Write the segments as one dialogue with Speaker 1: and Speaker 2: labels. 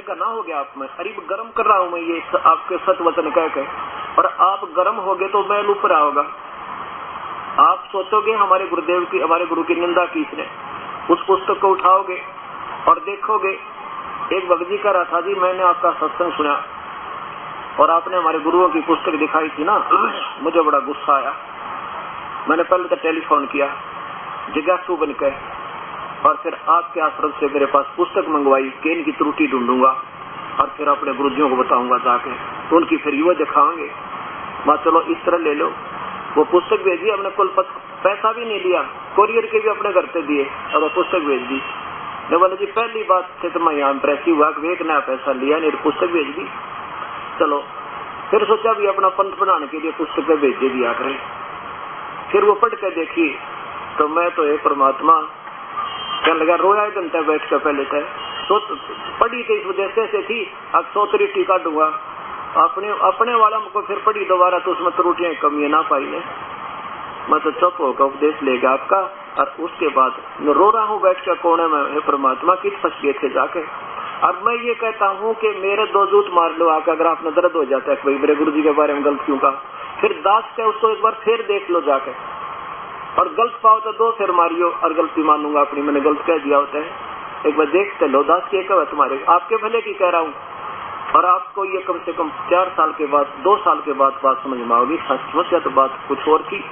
Speaker 1: घना हो गया आप में, अरे गर्म कर रहा हूं मैं ये आपके सत वचन कह के, और आप गर्म हो गए तो मैल ऊपर आओगा। आप सोचोगे हमारे गुरुदेव की, हमारे गुरु की निंदा की इसने, उस पुस्तक को उठाओगे और देखोगे। एक भक्त जी कह रहा था, जी मैंने आपका सत्संग सुना और आपने हमारे गुरुओं की पुस्तक दिखाई थी ना, मुझे बड़ा गुस्सा आया। मैंने पहले तो टेलीफोन किया जिज्ञासु बनकर, और फिर आपके आश्रम से मेरे पास पुस्तक मंगवाई कि इनकी त्रुटि ढूंढूंगा और फिर अपने गुरुजियों को बताऊंगा जाके, तो उनकी फिर युवा दिखाओगे। मैं चलो इस तरह ले लो। वो पुस्तक भेजी, हमने कुल पैसा भी नहीं लिया, कोरियर के भी अपने घर पे दिए और वो पुस्तक भेज दी। ने बोले जी पहली बात से तो मैं यहाँ इम्प्रेसिव हुआ कि एक नया पैसा लिया नहीं, पुस्तक भेज दी। चलो फिर सोचा भी अपना पंथ बनाने के लिए पुस्तकें भेजे दिया करें। फिर वो पढ़ के देखी तो मैं तो एक परमात्मा कहने लगा, रोया 1 घंटा बैठ कर। पहले तो पढ़ी तो इस उद्देश्य से थी अब 100 त्रुटि काटूंगा, अपने वाला को फिर पढ़ी दोबारा तो उसमें त्रुटियां कमियां ना पाई ने। मैं तो चुप होकर उपदेश लेगा आपका, और उसके बाद रो रहा हूँ बैठ कर कोने में, हे परमात्मा किस फंस गए थे जाके। और मैं ये कहता हूँ कि मेरे 2 जूत मार लो आकर, अगर आपने दर्द हो जाता है भाई मेरे गुरु जी के बारे में गलतियों का, फिर दास के उसको एक बार फिर देख लो जाके, और गलत पाओ तो 2 फिर मारियो और गलती मानूंगा अपनी, मैंने गलत कह दिया होता है, एक बार देखते लो। दास की क्या तुम्हारे आपके भले की कह रहा हूँ, और आपको ये कम से कम 4 साल के बाद 2 साल के बाद बात समझ में आओगी। सचमुच या तो बात कुछ और की,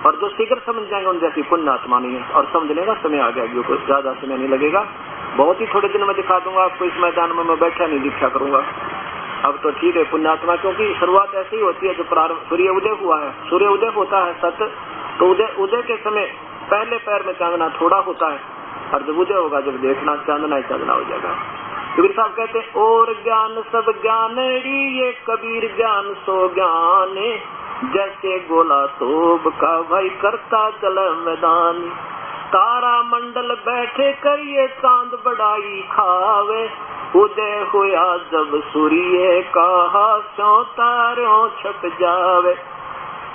Speaker 1: और जो शीघ्र समझ जाएंगे उन जैसी पुण्य आत्मा नहीं है। और समझने का समय आ गया, जो कुछ ज्यादा समय नहीं लगेगा, बहुत ही थोड़े दिन में दिखा दूंगा आपको। इस मैदान में मैं बैठा नहीं दिखा करूंगा। अब तो ठीक है पुण्यात्मा, क्योंकि शुरुआत ऐसी ही होती है जब प्रारंभ सूर्य उदय हुआ है, सूर्य उदय होता है सत्य, तो उदय के समय पहले पैर में चांदना थोड़ा होता है, और जब उदय होगा जब देखना चांदना ही चांदना हो जाएगा। कबीर साहब कहते हैं, और ज्ञान सब ज्ञान ये कबीर ज्ञान सो ज्ञान, जैसे गोला तोब का भाई करता चल मैदान, तारा मंडल बैठे करिए चांद बड़ाई खावे, उदय हुआ जब सूर्य कहा सो तारों छप जावे।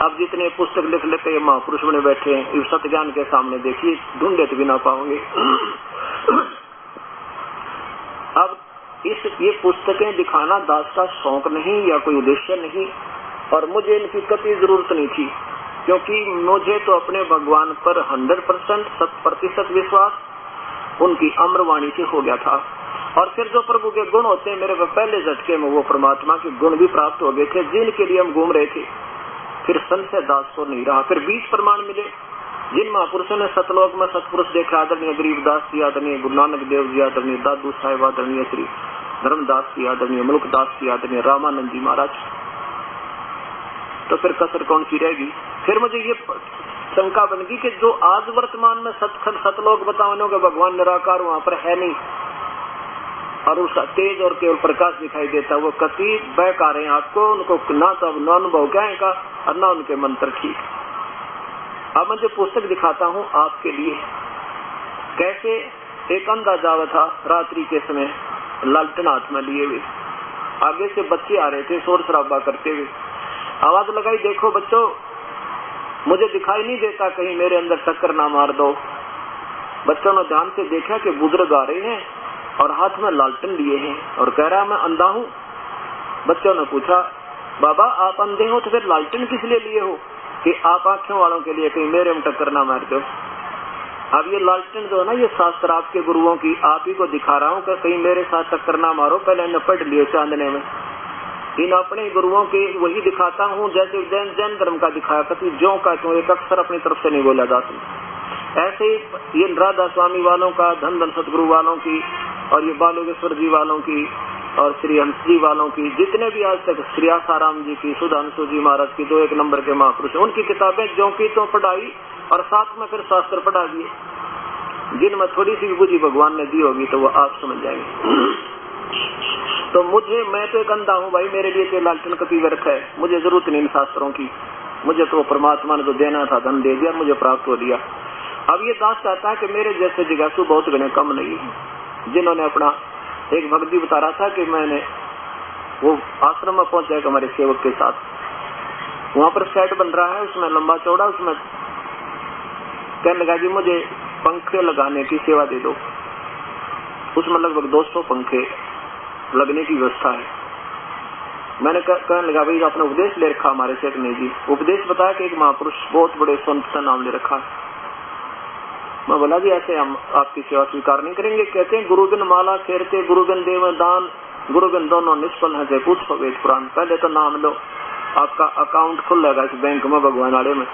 Speaker 1: अब जितने पुस्तक लिख लेते ये महापुरुष बने बैठे हैं, इस सत्य ज्ञान के सामने देखिए ढूंढे तो भी ना पाओगे। अब ये पुस्तकें दिखाना दास का शौक नहीं या कोई उद्देश्य नहीं, और मुझे इनकी कभी जरूरत नहीं थी, क्योंकि मुझे तो अपने भगवान पर 100% 100% विश्वास उनकी अमरवाणी से हो गया था। और फिर जो प्रभु के गुण होते हैं, मेरे को पहले झटके में वो परमात्मा के गुण भी प्राप्त हो गए थे जिनके लिए हम घूम रहे थे। फिर संशय दास तो नहीं रहा। फिर 20 प्रमाण मिले जिन महापुरुषों ने सतलोक में सतपुरुष देखा, आदरणीय गरीबदास जी, आदरणीय गुरु नानक देव जी, आदरणीय दादू साहेब, आदरणीय श्री धर्मदास जी, आदरणीय मुल्कदास जी, आदरणीय रामानंद जी महाराज, तो फिर कसर कौन सी रहेगी। फिर मुझे ये शंका बन गई कि जो आज वर्तमान में सतलोक बताओ का भगवान निराकार वहां पर है नहीं, और उसका तेज और केवल प्रकाश दिखाई देता, वो कति बहकार हैं आपको, उनको ना तो अनुभव क्या है का और ना उनके मंत्र ठीक। अब मैं जो पुस्तक दिखाता हूँ आपके लिए, कैसे एक अंधा जावा था रात्रि के समय लालटेन हाथ में लिए हुए, आगे से बच्चे आ रहे थे शोर शराबा करते हुए, आवाज लगाई, देखो बच्चों मुझे दिखाई नहीं देता, कहीं मेरे अंदर टक्कर ना मार दो। बच्चों ने ध्यान से देखा कि बुजुर्ग आ रहे हैं और हाथ में लालटेन लिए हैं, और कह रहा मैं अंधा हूँ। बच्चों ने पूछा, बाबा आप अंधे हो तो फिर लालटेन किस लिए लिए हो? कि आप आंखों वालों के लिए, कहीं मेरे में टक्कर ना मार दो। अब ये लालटेन जो है ना, ये शास्त्र आपके गुरुओं की आप ही को दिखा रहा हूँ कि कहीं मेरे साथ टक्कर ना मारो, पहले इन्हें पढ़ लिए चांदने में। इन अपने गुरुओं के वही दिखाता हूँ जैसे जैन धर्म का दिखाया, कभी जो का तो एक अक्षर अपनी तरफ से नहीं बोला जाता। ऐसे ये राधा स्वामी वालों का, धन धन सतगुरु वालों की, और ये बालोकेश्वर जी वालों की, और श्री हंस जी वालों की, जितने भी आज तक श्री आसाराम जी की, सुधांशु जी महाराज की, 2 एक नंबर के महापुरुष, उनकी किताबें जो की तो पढ़ाई, और साथ में फिर शास्त्र पढ़ा दिए। जिनमें थोड़ी सी बुद्धि भगवान ने दी होगी तो वो आप समझ जाएंगे। तो मैं तो एक अंधा हूँ भाई, मेरे लिए तो लालटेन कभी व्यर्थ है, मुझे जरूरत नहीं इन शास्त्रों की, मुझे तो परमात्मा ने जो देना था धन दे दिया, मुझे प्राप्त हो दिया। अब ये दास चाहता है कि मेरे जैसे जिज्ञासु बहुत घने कम नहीं है, जिन्होंने अपना एक भक्त जी बता रहा था कि मैंने वो आश्रम में पहुंचा हमारे सेवक के साथ, वहां पर सेट बन रहा है, उसमें लंबा चौड़ा, उसमें कहने लगा जी मुझे पंखे लगाने की सेवा दे दो। उसमें लगभग 200 पंखे लगने की व्यवस्था है। मैंने कहने लगा भाई आपने उपदेश ले रखा हमारे से? नहीं जी। उपदेश बताया कि एक महापुरुष बहुत बड़े संत का नाम ले रखा। मैं बोला जी ऐसे हम आपकी सेवा स्वीकार नहीं करेंगे। कहते हैं गुरु बिन माला फेरते, गुरु बिन देव दान, गुरु बिन दोनों निष्फल है, पूछो वेद पुराण। पहले तो नाम लो, आपका अकाउंट खुलेगा इस बैंक में भगवान आड़े में,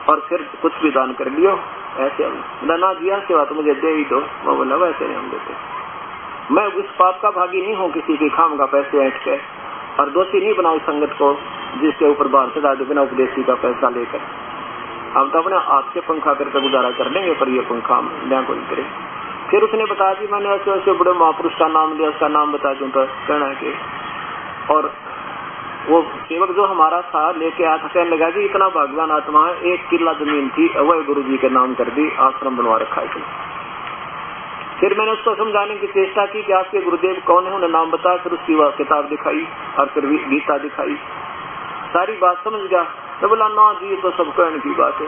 Speaker 1: और फिर कुछ भी दान कर लियो। ऐसे हम ना दिया सेवा तो मुझे दे ही दो। मैं बोला वैसे नहीं हम देते। मैं उस पाप का भागी नहीं हूँ किसी की खाम का पैसे ऐंठ के, और दोषी नहीं बनाऊ संगत को जिसके ऊपर बाहर चढ़ा दो बिना उपदेशी का पैसा लेकर। हम तो अपने हाथ से पंखा करके गुजारा कर लेंगे, पर ये पंखा ना कोई करे। फिर उसने बताया जी मैंने ऐसे ऐसे बड़े महापुरुष का नाम लिया, उसका नाम बता दूं तो कहना है कि, और वो सेवक जो हमारा था लेके आया था, कहने लगा जी इतना भगवान आत्मा है, 1 किला जमीन थी वह गुरु जी के नाम कर दी, आश्रम बनवा रखा है। फिर मैंने उसको समझाने की चेष्टा की कि आपके गुरुदेव कौन है, उन्हें नाम बताया। फिर उसकी वह किताब दिखाई और फिर गीता दिखाई, सारी बात समझ गया। तो बोला ना जी तो सब कहने की बात है।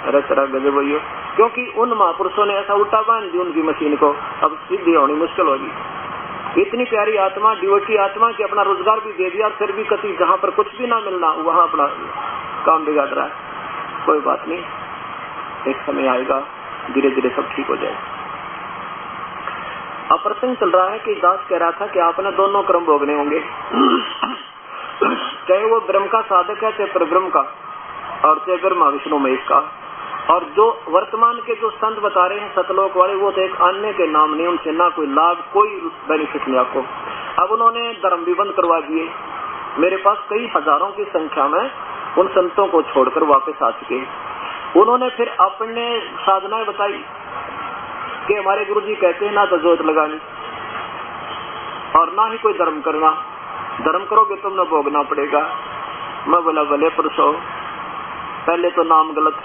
Speaker 1: अरे तेरा गजब भैया, क्योंकि उन महापुरुषों ने ऐसा उल्टा बांध दी उनकी मशीन को, अब सिद्धि होनी मुश्किल होगी। इतनी प्यारी आत्मा, डिवोटी आत्मा की अपना रोजगार भी दे दिया, फिर भी कति जहाँ पर कुछ भी ना मिलना वहाँ अपना काम बिगाड़ रहा है। कोई बात नहीं, एक समय आएगा धीरे धीरे सब ठीक हो जाएगा। अब प्रसंग चल रहा है कि दास कह रहा था कि आपने दोनों क्रम भोगने होंगे, चाहे वो ब्रह्म का साधक है चाहे परब्रह्म का, और चाहे ब्रह्मा विष्णु महेश का। और जो वर्तमान के जो संत बता रहे हैं सतलोक वाले, वो तो एक अन्य के नाम नहीं, उनसे ना कोई लाभ कोई बेनिफिट नहीं आपको। अब उन्होंने धर्म भी बंद करवा दिए। मेरे पास कई हजारों की संख्या में उन संतों को छोड़कर वापस आ चुके। उन्होंने फिर अपने साधनाएं बताई कि हमारे गुरु जी कहते हैं ना तो जोत लगानी और ना ही कोई धर्म करना, धर्म करोगे तुमने भोगना पड़ेगा। मैं बोला भले पुरुषो, पहले तो नाम गलत,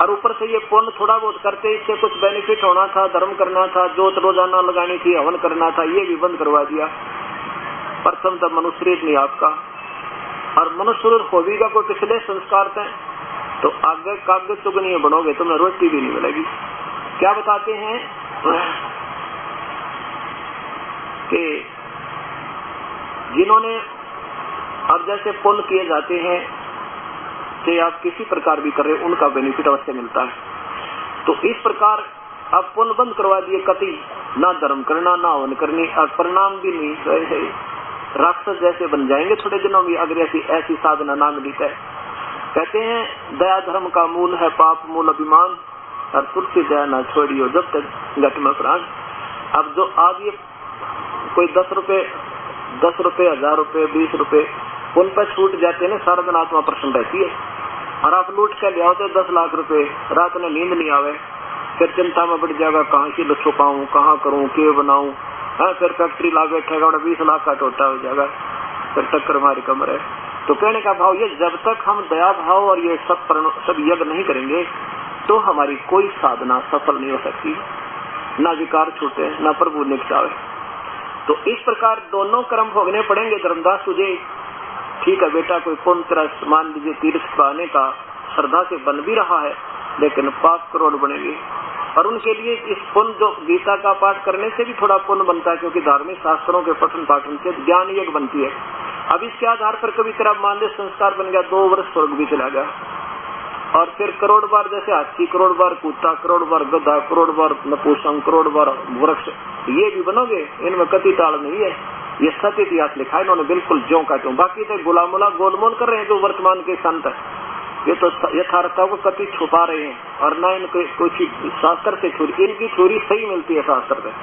Speaker 1: और ऊपर से ये पुण्य थोड़ा बहुत करते इससे कुछ बेनिफिट होना था, धर्म करना था, जोत रोजाना लगानी थी, हवन करना था, ये भी बंद करवा दिया। प्रथम तो मनुष्य शरीर नहीं आपका, और मनुष्य शरीर होगी का कोई पिछले संस्कार थे तो आगे कागज चुगनी बनोगे, तुम्हें रोटी भी नहीं मिलेगी। क्या बताते हैं कि जिन्होंने अब जैसे पुण्य किए जाते हैं, चाहे आप किसी प्रकार भी कर रहे हो, उनका बेनिफिट अवश्य मिलता है। तो इस प्रकार अब पुण्य बंद करवा दिए, कति ना धर्म करना ना हवन करनी, और परिणाम भी नहीं रहे, राक्षस जैसे बन जाएंगे थोड़े दिनों में अगर ऐसी साधना ना मिली है। कहते हैं दया धर्म का मूल है, पाप मूल अभिमान, और तुलसी दया ना छोड़ियो जब तक घट में प्राण। अब जो आज ये कोई 10 रुपए 1000 रुपए 20 रुपए उन पर छूट जाते हैं, सारा दिन आत्मा प्रसन्न रहती है। और आप लूट कर ले आओ तो 10 लाख रुपए, रात में नींद नहीं आवे, फिर चिंता में बढ़ जाएगा, कहाँ से छुपाऊं, कहाँ करूं, के बनाऊं, फिर फैक्ट्री ला बैठेगा, 20 लाख का टोटा हो जाएगा, फिर टक्कर मारी कमर है। तो कहने का भाव ये, जब तक हम दया भाव और ये सब यज्ञ नहीं करेंगे तो हमारी कोई साधना सफल नहीं हो सकती, ना विकार छूटे ना प्रभु निकटावे। तो इस प्रकार दोनों कर्म भोगने पड़ेंगे। धर्मदास तुझे ठीक है बेटा, कोई पुण्य तेरा मान लीजिए तीर्थ का आने का श्रद्धा से बन भी रहा है, लेकिन पाप करोड़ बनेंगे। और उनके लिए इस पुण्य जो गीता का पाठ करने से भी थोड़ा पुण्य बनता है, क्योंकि धार्मिक शास्त्रों के पठन पाठन से ज्ञान यज्ञ बनती है। अब इसके आधार पर कभी तेरा मान लीजिए संस्कार बन गया, 2 वर्ष स्वर्ग भी चला गया, और फिर करोड़ बार जैसे हाथी, करोड़ बार कुत्ता, करोड़ बार गधा, करोड़ बार नपुंसक, करोड़ बार वृक्ष, ये भी बनोगे। इनमें कति ताल नहीं है, ये सत्य इतिहास लिखा है इन्होंने बिल्कुल ज्यों का त्यों। बाकी तो गुलामुला गोलमोल कर रहे हैं जो वर्तमान के संत, ये तो यथार्थता को कति छुपा रहे हैं, और न इनके कुछ शास्त्र से छुरी, इनकी छुरी सही मिलती है शास्त्र में।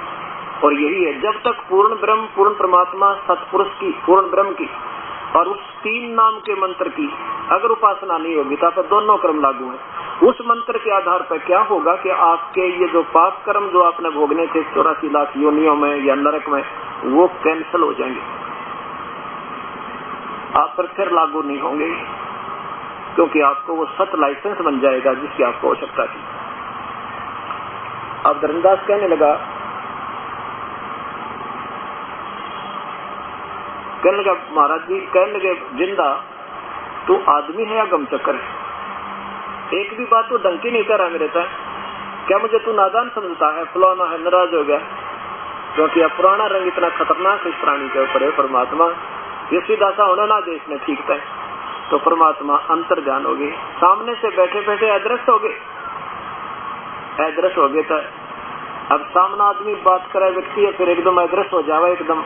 Speaker 1: और यही है, जब तक पूर्ण ब्रह्म, पूर्ण परमात्मा, सतपुरुष की, पूर्ण ब्रह्म की और उस 3 नाम के मंत्र की अगर उपासना नहीं होगी तो आप दोनों कर्म लागू है। उस मंत्र के आधार पर क्या होगा कि आपके ये जो पाप कर्म जो आपने भोगने थे 84 लाख योनियों में या नरक में, वो कैंसिल हो जाएंगे, आप पर फिर लागू नहीं होंगे, क्योंकि आपको वो सत लाइसेंस बन जाएगा जिसकी आपको आवश्यकता थी। अब धर्मदास कहने लगा महाराज जी, कहने लगे जिंदा तू आदमी है या गम चक्कर है? एक भी बात तो ढंग की नहीं कर रहा मेरे तक, क्या मुझे तू नादान समझता है? फलाना है, नाराज हो गया, क्योंकि अब पुराना रंग इतना खतरनाक इस प्राणी के ऊपर है परमात्मा, ये सीधा सा होना ना देश ने ठीक है। तो परमात्मा अंतर ज्ञान हो गए, सामने से बैठे बैठे अदृश्य हो गए, अदृश्य हो गए। तो अब सामना आदमी बात करे व्यक्ति है, फिर एकदम अदृश्य हो जावे, एकदम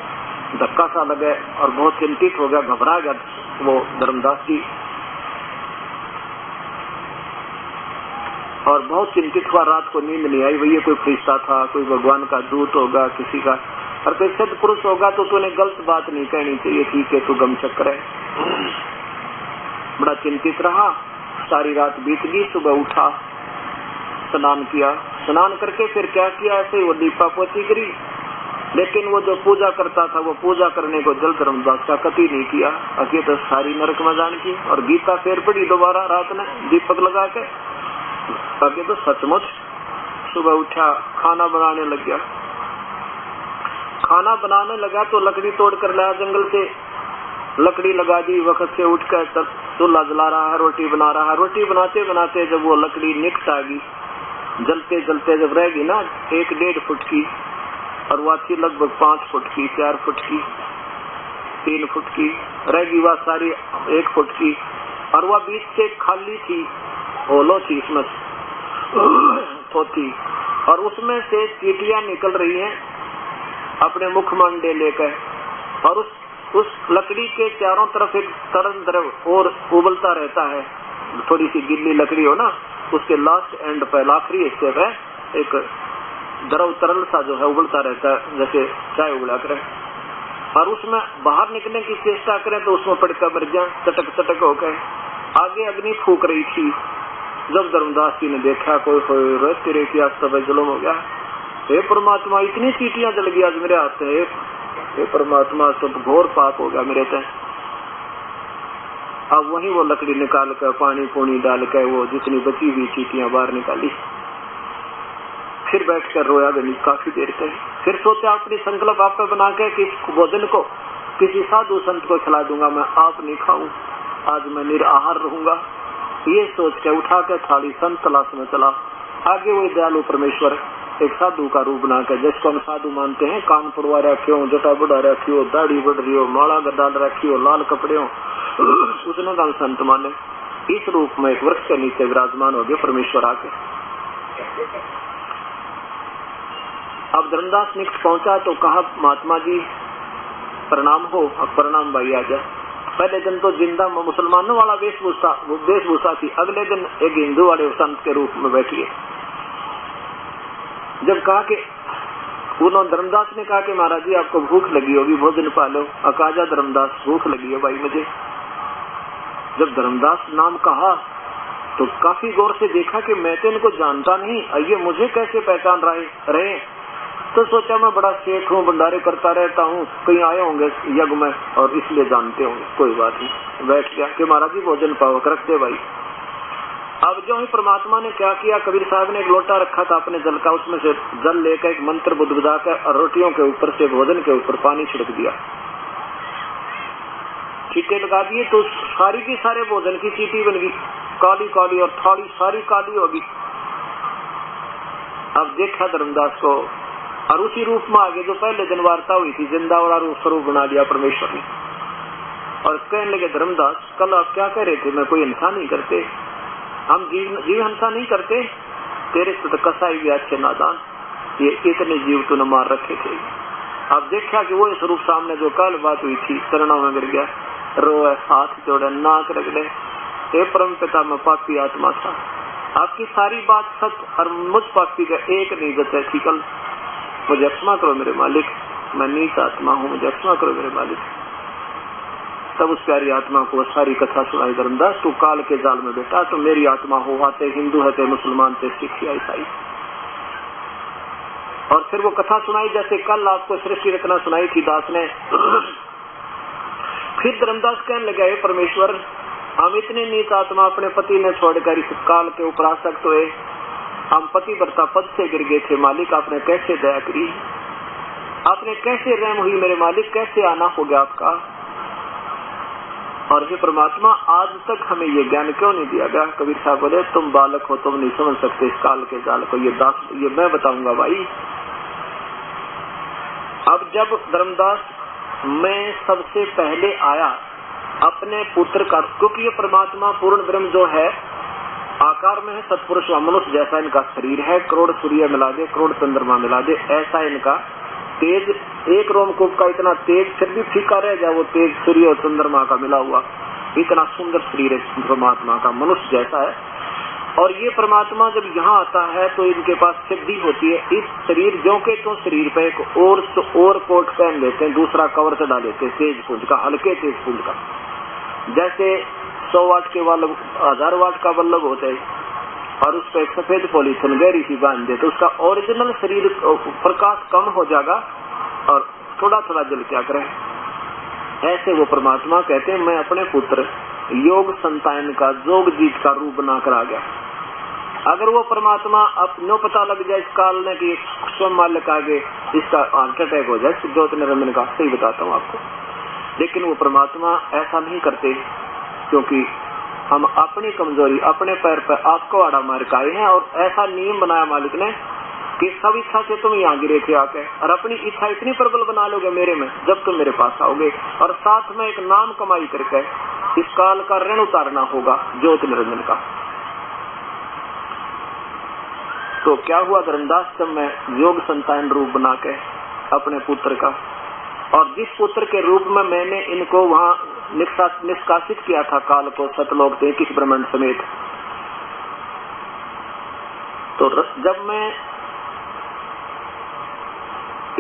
Speaker 1: धक्का सा लगे और बहुत चिंतित हो गया, घबरा गया वो धर्मदास जी, और बहुत चिंतित हुआ। रात को नींद नहीं आई, वही कोई फरिश्ता था, कोई भगवान का दूत होगा, किसी का, और कोई सद पुरुष होगा तो तूने गलत बात नहीं कहनी चाहिए थी कि तू गम चक्कर है। बड़ा चिंतित रहा, सारी रात बीत गई। सुबह उठा, स्नान किया, स्नान करके फिर क्या किया, ऐसे ही वो दीपा पोती करी, लेकिन वो जो पूजा करता था वो पूजा करने को जल धर्मदास का कति नहीं किया। अभी तो सारी नरक मैदान की, और गीता फिर पढ़ी दोबारा रात में दीपक लगा के। आगे तो सचमुच सुबह उठा, खाना बनाने लग गया। खाना बनाने लगा तो लकड़ी तोड़ कर लाया जंगल से, लकड़ी लगा दी, वक्त से उठकर तब चूल्हा जला रहा है, रोटी बना रहा है। रोटी बनाते बनाते जब वो लकड़ी निकट आ गई, जलते जलते जब रहेगी ना 1-1.5 फुट की, और वह थी लगभग 5 फुट की, 4 फुट की, 3 फुट की, रहेगी वह सारी 1 फुट की, और वह बीच से खाली थी, ओलो थी, इसमें थोथी, और उसमें से चींटियां निकल रही हैं अपने मुख मंडे लेकर, और उस लकड़ी के चारों तरफ एक तरल द्रव और उबलता रहता है। थोड़ी सी गिल्ली लकड़ी हो ना, उसके लास्ट एंड पर आखिरी हिस्से पे एक द्रव तरल सा जो है उबलता रहता है, जैसे चाय उबला करे, और उसमें बाहर निकलने की चेष्टा करें तो उसमें पड़कर मर जाए, चटक चटक होकर। आगे अग्नि फूक रही थी। जब धर्मदास जी ने देखा, कोई तेरे की आज तब जुल्म हो गया, हे परमात्मा इतनी चींटियां जल गई आज मेरे हाथ से, हे परमात्मा सब घोर पाप हो गया मेरे से। अब वही वो लकड़ी निकाल कर पानी पूनी डाल कर वो जितनी बची हुई चींटियां बाहर निकाली, फिर बैठ कर रोया गणित काफी देर तक। फिर सोचा अपनी संकल्प आप पे बना के कि इस भोजन को किसी साधु संत को खिला दूंगा, मैं आप नहीं खाऊं, आज मैं निराहार रहूंगा। ये सोच के उठा के थाली संत तलाश में चला। आगे वो दयालु परमेश्वर एक साधु का रूप बनाकर, जिसको हम साधु मानते हैं, कान पड़वा रखी हो, जटा बढ़ा रखी हो, दाढ़ी बढ़ रही हो, माला डाल रखी हो, लाल कपड़े हो, उसने का संत माने। इस रूप में एक वृक्ष के नीचे विराजमान हो गए परमेश्वर आके। अब धर्मदास निकट पहुंचा तो कहा, महात्मा जी प्रणाम हो। अब प्रणाम भाई आ जाए। पहले दिन तो जिंदा मुसलमानों वाला वेशभूषा थी, अगले दिन एक हिंदू वाले संत के रूप में बैठिए। जब कहा कि उन्होंने धर्मदास ने कहा कि महाराज जी आपको भूख लगी होगी, भोजन पा लो। अकाजा धर्मदास भूख लगी है भाई मुझे। जब धर्मदास नाम कहा तो काफी गौर से देखा कि मैं तो इनको जानता नहीं, ये मुझे कैसे पहचान रहे। तो सोचा मैं बड़ा सेठ हूँ, भंडारे करता रहता हूँ, कहीं आए होंगे यज्ञ में और इसलिए जानते होंगे। कोई बात नहीं, बैठ गया कि महाराज जी भोजन पाओ, रख दे भाई। अब जो ही परमात्मा ने क्या किया, कबीर साहब ने एक लोटा रखा था अपने जल का, उसमें से जल लेकर एक मंत्र बुदबुदा कर और रोटियों के ऊपर से भोजन के ऊपर पानी छिड़क दिया, चीटे लगा दिए, तो सारी की सारे भोजन की चीटी बन गई, काली काली, और थाली सारी काली होगी। अब देखा धर्मदास को, और उसी रूप में आगे जो पहले दिन वार्ता हुई थी, जिंदा और स्वरूप बना दिया परमेश्वर ने। और कहने लगे, धर्मदास कल आप क्या कह रहे थे, मैं कोई हिंसा नहीं करते, हम जीव हिंसा नहीं करते, तेरे से तो कसाई भी अच्छे नादान, ये इतने जीव तूने मार रखे थे। अब देखा कि वो स्वरूप सामने जो कल बात हुई थी, चरणों में गिर गया, रोए, हाथ जोड़े, नाक रगड़े, हे परम पिता मैं पापी आत्मा था, आपकी सारी बात सच और मुझ पापी का एक नहीं जते थी, कल मुझे क्षमा करो मेरे मालिक, मैं नीच आत्मा हूँ, मुझे क्षमा करो मेरे मालिक। तब उस प्यारी आत्मा को सारी कथा सुनाई। धर्मदास तू काल के जाल में बैठा, तो मेरी आत्मा हो, आते हिंदू है, ते मुसलमान, ते सिख या ईसाई। और फिर वो कथा सुनाई जैसे कल आपको सृष्टि रचना सुनाई थी दास ने। फिर धर्मदास कहने लगा, हे परमेश्वर हम इतने नीच आत्मा अपने पति ने छोड़कर इस काल के ऊपर आसक्त हुए, हम पति वर्ता पद से गिर गए थे, मालिक आपने कैसे दया करी, आपने कैसे रहम हुई मेरे मालिक, कैसे आना हो गया आपका। और हे परमात्मा आज तक हमें ये ज्ञान क्यों नहीं दिया गया। कबीर साहब बोले, तुम बालक हो, तुम नहीं समझ सकते इस काल के जाल को, ये मैं बताऊंगा भाई। जब धर्मदास मैं सबसे पहले आया अपने पुत्र का, क्योंकि ये परमात्मा पूर्ण ब्रह्म जो है आकार में है सत्पुरुष मनुष्य जैसा इनका शरीर है, करोड़ सूर्य मिला दे, करोड़ चंद्रमा मिला दे, ऐसा इनका तेज, एक रोमकूप का इतना तेज फिर भी फीका रह जाए वो तेज सूर्य और चंद्रमा का मिला हुआ, इतना सुंदर शरीर है परमात्मा का, मनुष्य जैसा है। और ये परमात्मा जब यहाँ आता है तो इनके पास सिद्धि होती है, इस शरीर जो के तो शरीर पे एक और कोट पहन लेते हैं, दूसरा कवर चढ़ा लेते हैं तेज पुंज का, हल्के तेज पुंज का, जैसे 100 वाट के बल्ब 1000 वाट का बल्ब होता है, और उस पर एक सफेद पॉलीथिन गहरी सी बांध दे तो उसका ओरिजिनल शरीर प्रकाश कम हो जाएगा और थोड़ा थोड़ा जल क्या करे। ऐसे वो परमात्मा कहते हैं मैं अपने पुत्र योग संतान का जोग जीत का रूप बनाकर आ गया। अगर वो परमात्मा अपने पता लग जाए इस काल में कि स्वयं मालिक आगे इसका हार्ट अटैक हो जाए, ज्योति निरंजन का, सही बताता हूँ आपको, लेकिन वो परमात्मा ऐसा नहीं करते, क्योंकि हम अपनी कमजोरी अपने पैर पर आपको आड़ा मार के आए हैं। और ऐसा नियम बनाया मालिक ने कि सब इच्छा से तुम यहाँ गिरे थे आके, और अपनी इच्छा इतनी प्रबल बना लोगे मेरे में जब तुम मेरे पास आओगे, और साथ में एक नाम कमाई करके इस काल का ऋण उतारना होगा ज्योति निरंजन का। तो क्या हुआ धर्मदास, जब मैं योग संतान रूप बना के अपने पुत्र का, और जिस पुत्र के रूप में मैंने इनको वहां निष्कासित किया था काल को सतलोक से किस ब्रह्मांड समेत, तो जब मैं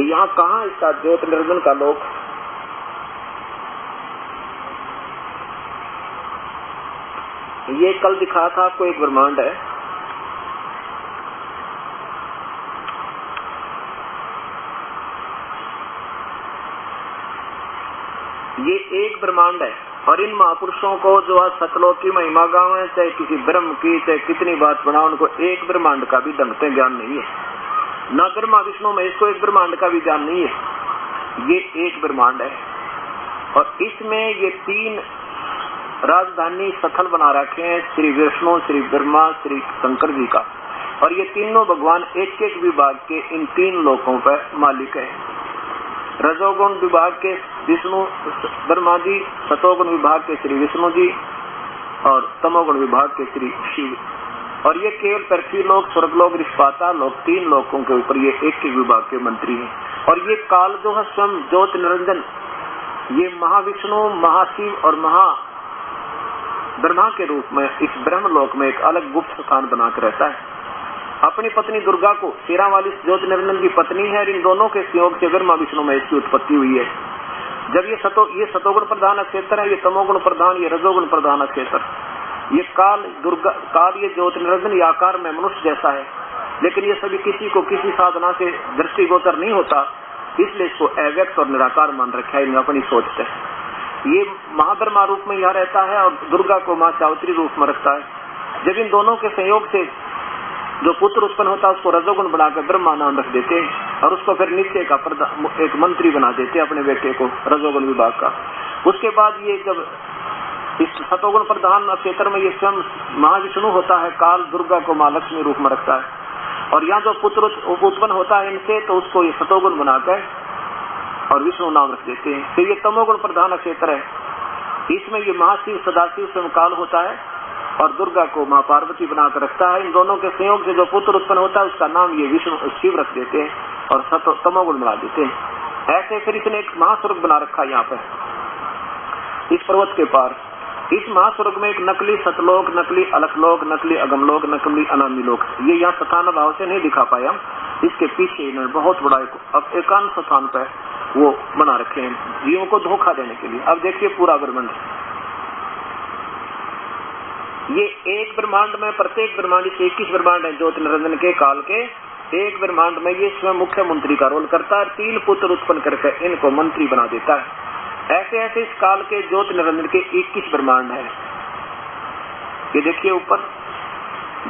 Speaker 1: यहाँ कहा इसका ज्योति निरंजन का लोक, ये कल दिखा था आपको एक ब्रह्मांड है, ये एक ब्रह्मांड है। और इन महापुरुषों को जो आज सतलोक की महिमा गाँव है, चाहे किसी ब्रह्म की, चाहे कितनी बात बनाओ, उनको एक ब्रह्मांड का भी ढंग से ज्ञान नहीं है, न ब्रह्मा विष्णु में इसको एक ब्रह्मांड का भी ज्ञान नहीं है। ये एक ब्रह्मांड है और इसमें ये 3 राजधानी स्थल बना रखे हैं, श्री विष्णु, श्री ब्रह्मा, श्री शंकर जी का, और ये तीनों भगवान एक एक विभाग के इन 3 लोकों पर मालिक है। रजोगुण विभाग के विष्णु ब्रह्मा जी, सतोगुण विभाग के श्री विष्णु जी, और तमोगुण विभाग के श्री शिव। और ये केवल पृथ्वी लोक, स्वर्ग लोक, पाताल लोक, 3 लोकों के ऊपर ये एक एक विभाग के मंत्री हैं। और ये काल जो है स्वयं ज्योति निरंजन, ये महाविष्णु, महाशिव और महा ब्रह्मा के रूप में इस ब्रह्म लोक में एक अलग गुप्त स्थान बनाकर रहता है। अपनी पत्नी दुर्गा को, शेरा वाली ज्योति निरंजन की पत्नी है, इन दोनों के सहयोग से ब्रह्मा विष्णु में इसकी उत्पत्ति हुई है। जब ये सतोगुण प्रधान क्षेत्र है, ये तमोगुण प्रधान, ये रजोगुण प्रधान क्षेत्र, ये काल दुर्गा काल, ये ज्योति निरंजन ये आकार में मनुष्य जैसा है, लेकिन ये सभी किसी को किसी साधना से दृष्टिगोचर नहीं होता, इसलिए इसको अव्यक्त और निराकार मान रखा है अपनी सोच से। ये महाब्रह्मा रूप में यहाँ रहता है और दुर्गा को माँ सावित्री रूप में रखता है। जब इन दोनों के संयोग से जो पुत्र उत्पन्न होता है उसको रजोगुण बनाकर ब्रह्मा नाम रख देते हैं और उसको फिर नीचे का एक मंत्री बना देते हैं अपने बेटे को रजोगुण विभाग का। उसके बाद ये जब इस सतोगुण प्रधान क्षेत्र में ये स्वयं महाविष्णु होता है, काल दुर्गा को माँ लक्ष्मी रूप में रखता है, और यहाँ जो पुत्र उत्पन्न होता है इनसे तो उसको ये सतोगुण बनाकर और विष्णु नाम रख देते हैं। फिर ये तमोगुण प्रधान क्षेत्र है, इसमें ये महाशिव सदाशिव स्वयं काल होता है और दुर्गा को माँ पार्वती बनाकर रखता है। इन दोनों के संयोग से जो पुत्र उत्पन्न होता है उसका नाम ये विष्णु शिव रख देते हैं और तमोगुण बना देते हैं। ऐसे फिर इसने एक महास्वर्ग बना रखा है यहाँ पर इस पर्वत के पार। इस महास्वर्ग में एक नकली सतलोक, नकली अलखलोक, नकली अगमलोक, नकली अनामी लोक, ये यहाँ स्थान भाव से नहीं दिखा पाया। इसके पीछे इन्होंने बहुत बड़ा एकांत स्थान पर वो बना रखे हैं जीवों को धोखा देने के लिए। अब देखिए पूरा ब्रह्मांड, ये एक ब्रह्मांड में, प्रत्येक ब्रह्मांड से 21 ब्रह्मांड है ज्योति निरंजन के काल के। एक ब्रह्मांड में ये स्वयं मुख्यमंत्री का रोल करता है, 3 पुत्र उत्पन्न करके इनको मंत्री बना देता है। ऐसे ऐसे इस काल के ज्योति निरंजन के 21 ब्रह्मांड है। ये देखिए ऊपर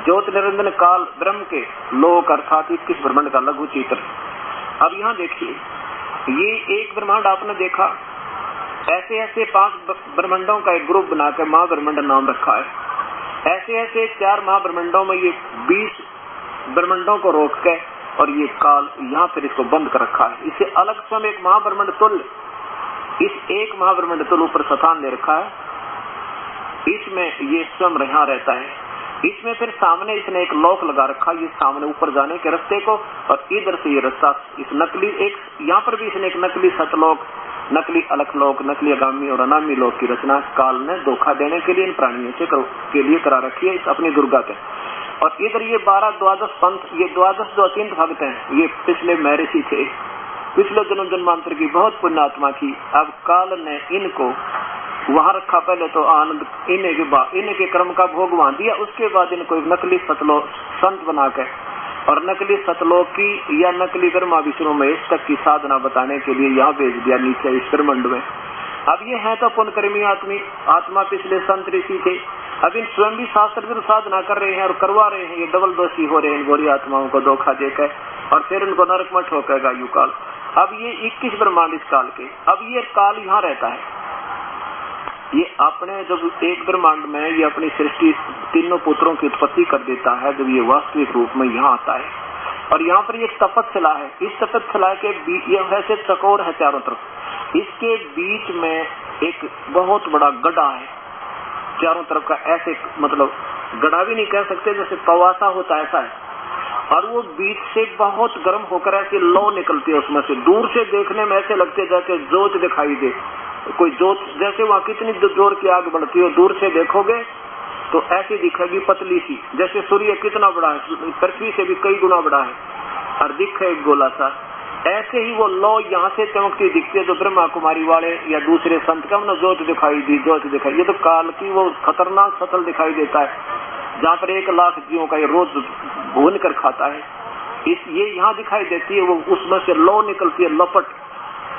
Speaker 1: ज्योति निरंजन काल ब्रह्म के लोक अर्थात 21 ब्रह्मांड का लघु चित्र। अब यहाँ देखिए ये एक ब्रह्मांड आपने देखा, ऐसे ऐसे 5 ब्रह्मांडों का एक ग्रुप बनाकर महाब्रह्मांड नाम रखा है। ऐसे ऐसे 4 महाब्रह्मांडों में ये 20 ब्रह्मांडों को रोक के और ये काल यहाँ पर इसको बंद कर रखा है। इसे अलग स्वयं एक महाब्रह्मंड तुल्य, इस एक महाब्रह्मंड तुल्य ऊपर स्थान दे रखा है, इसमें ये स्वयं यहाँ रहता है। इसमें फिर सामने इसने एक लॉक लगा रखा, ये सामने ऊपर जाने के रास्ते को, और इधर से ये रास्ता इस नकली एक, यहाँ पर भी इसने एक नकली सतलोक, नकली अलखलोक, नकली अगामी और अनामी लोक की रचना काल ने धोखा देने के लिए इन प्राणियों से के लिए करा रखी है, इस अपनी दुर्गा के। और इधर ये 12 द्वादश पंथ, ये द्वादश जो अत्यंत भक्त हैं, ये पिछले महर्षि थे, पिछले जन्म जन्मांतर की बहुत पुण्यात्मा की। अब काल ने इनको वहां रखा, पहले तो आनंद इन्हें के कर्म का भोग वहां दिया, उसके बाद इनको नकली सतलोक संत बना के और नकली सतलोक की या नकली ब्रह्मा विष्णु महेश तक की साधना बताने के लिए यहाँ भेज दिया नीचे इस ब्रह्मांड में। अब ये है तो पुण्यकर्मी आत्मा पिछले संत ऋषि थे, अब इन स्वयं भी शास्त्र विरुद्ध साधना कर रहे हैं और करवा रहे हैं, ये डबल दोषी हो रहे हैं बुरी आत्माओं को धोखा देकर, और फिर उनको नरक में ठोकेगा यू काल। अब ये 21 ब्रह्मांड इस काल के, अब ये काल यहाँ रहता है, ये अपने जब एक ब्रह्मांड में ये अपनी सृष्टि तीनों पुत्रों की उत्पत्ति कर देता है, जब ये वास्तविक रूप में यहाँ आता है, और यहाँ पर एक तपस्या है, इस तपस्या के ये वैसे चकोर है चारों तरफ, इसके बीच में एक बहुत बड़ा गड्ढा है चारों तरफ का, ऐसे मतलब गड्ढा भी नहीं कह सकते, जैसे पवासा होता है ऐसा है, और वो बीच से बहुत गर्म होकर ऐसी लौ निकलती है उसमें से, दूर से देखने में ऐसे लगते जैसे जोत दिखाई दे, कोई जोत, जैसे वहाँ कितनी जोर की आग बढ़ती है, दूर से देखोगे तो ऐसी दिखेगी पतली सी, जैसे सूर्य कितना बड़ा है, पृथ्वी से भी कई गुना बड़ा है, और दिखे एक गोला सा, ऐसे ही वो लौ यहाँ से चमकती दिखती है। जो ब्रह्मा कुमारी वाले या दूसरे संत का ना जोत दिखाई दी, जोत दिखाई, ये तो काल की वो खतरनाक सतल दिखाई देता है, जहाँ पर 1 लाख जीवों का ये रोज भून कर खाता है, ये यहाँ दिखाई देती है, वो उसमें से लौ निकलती है, लपट,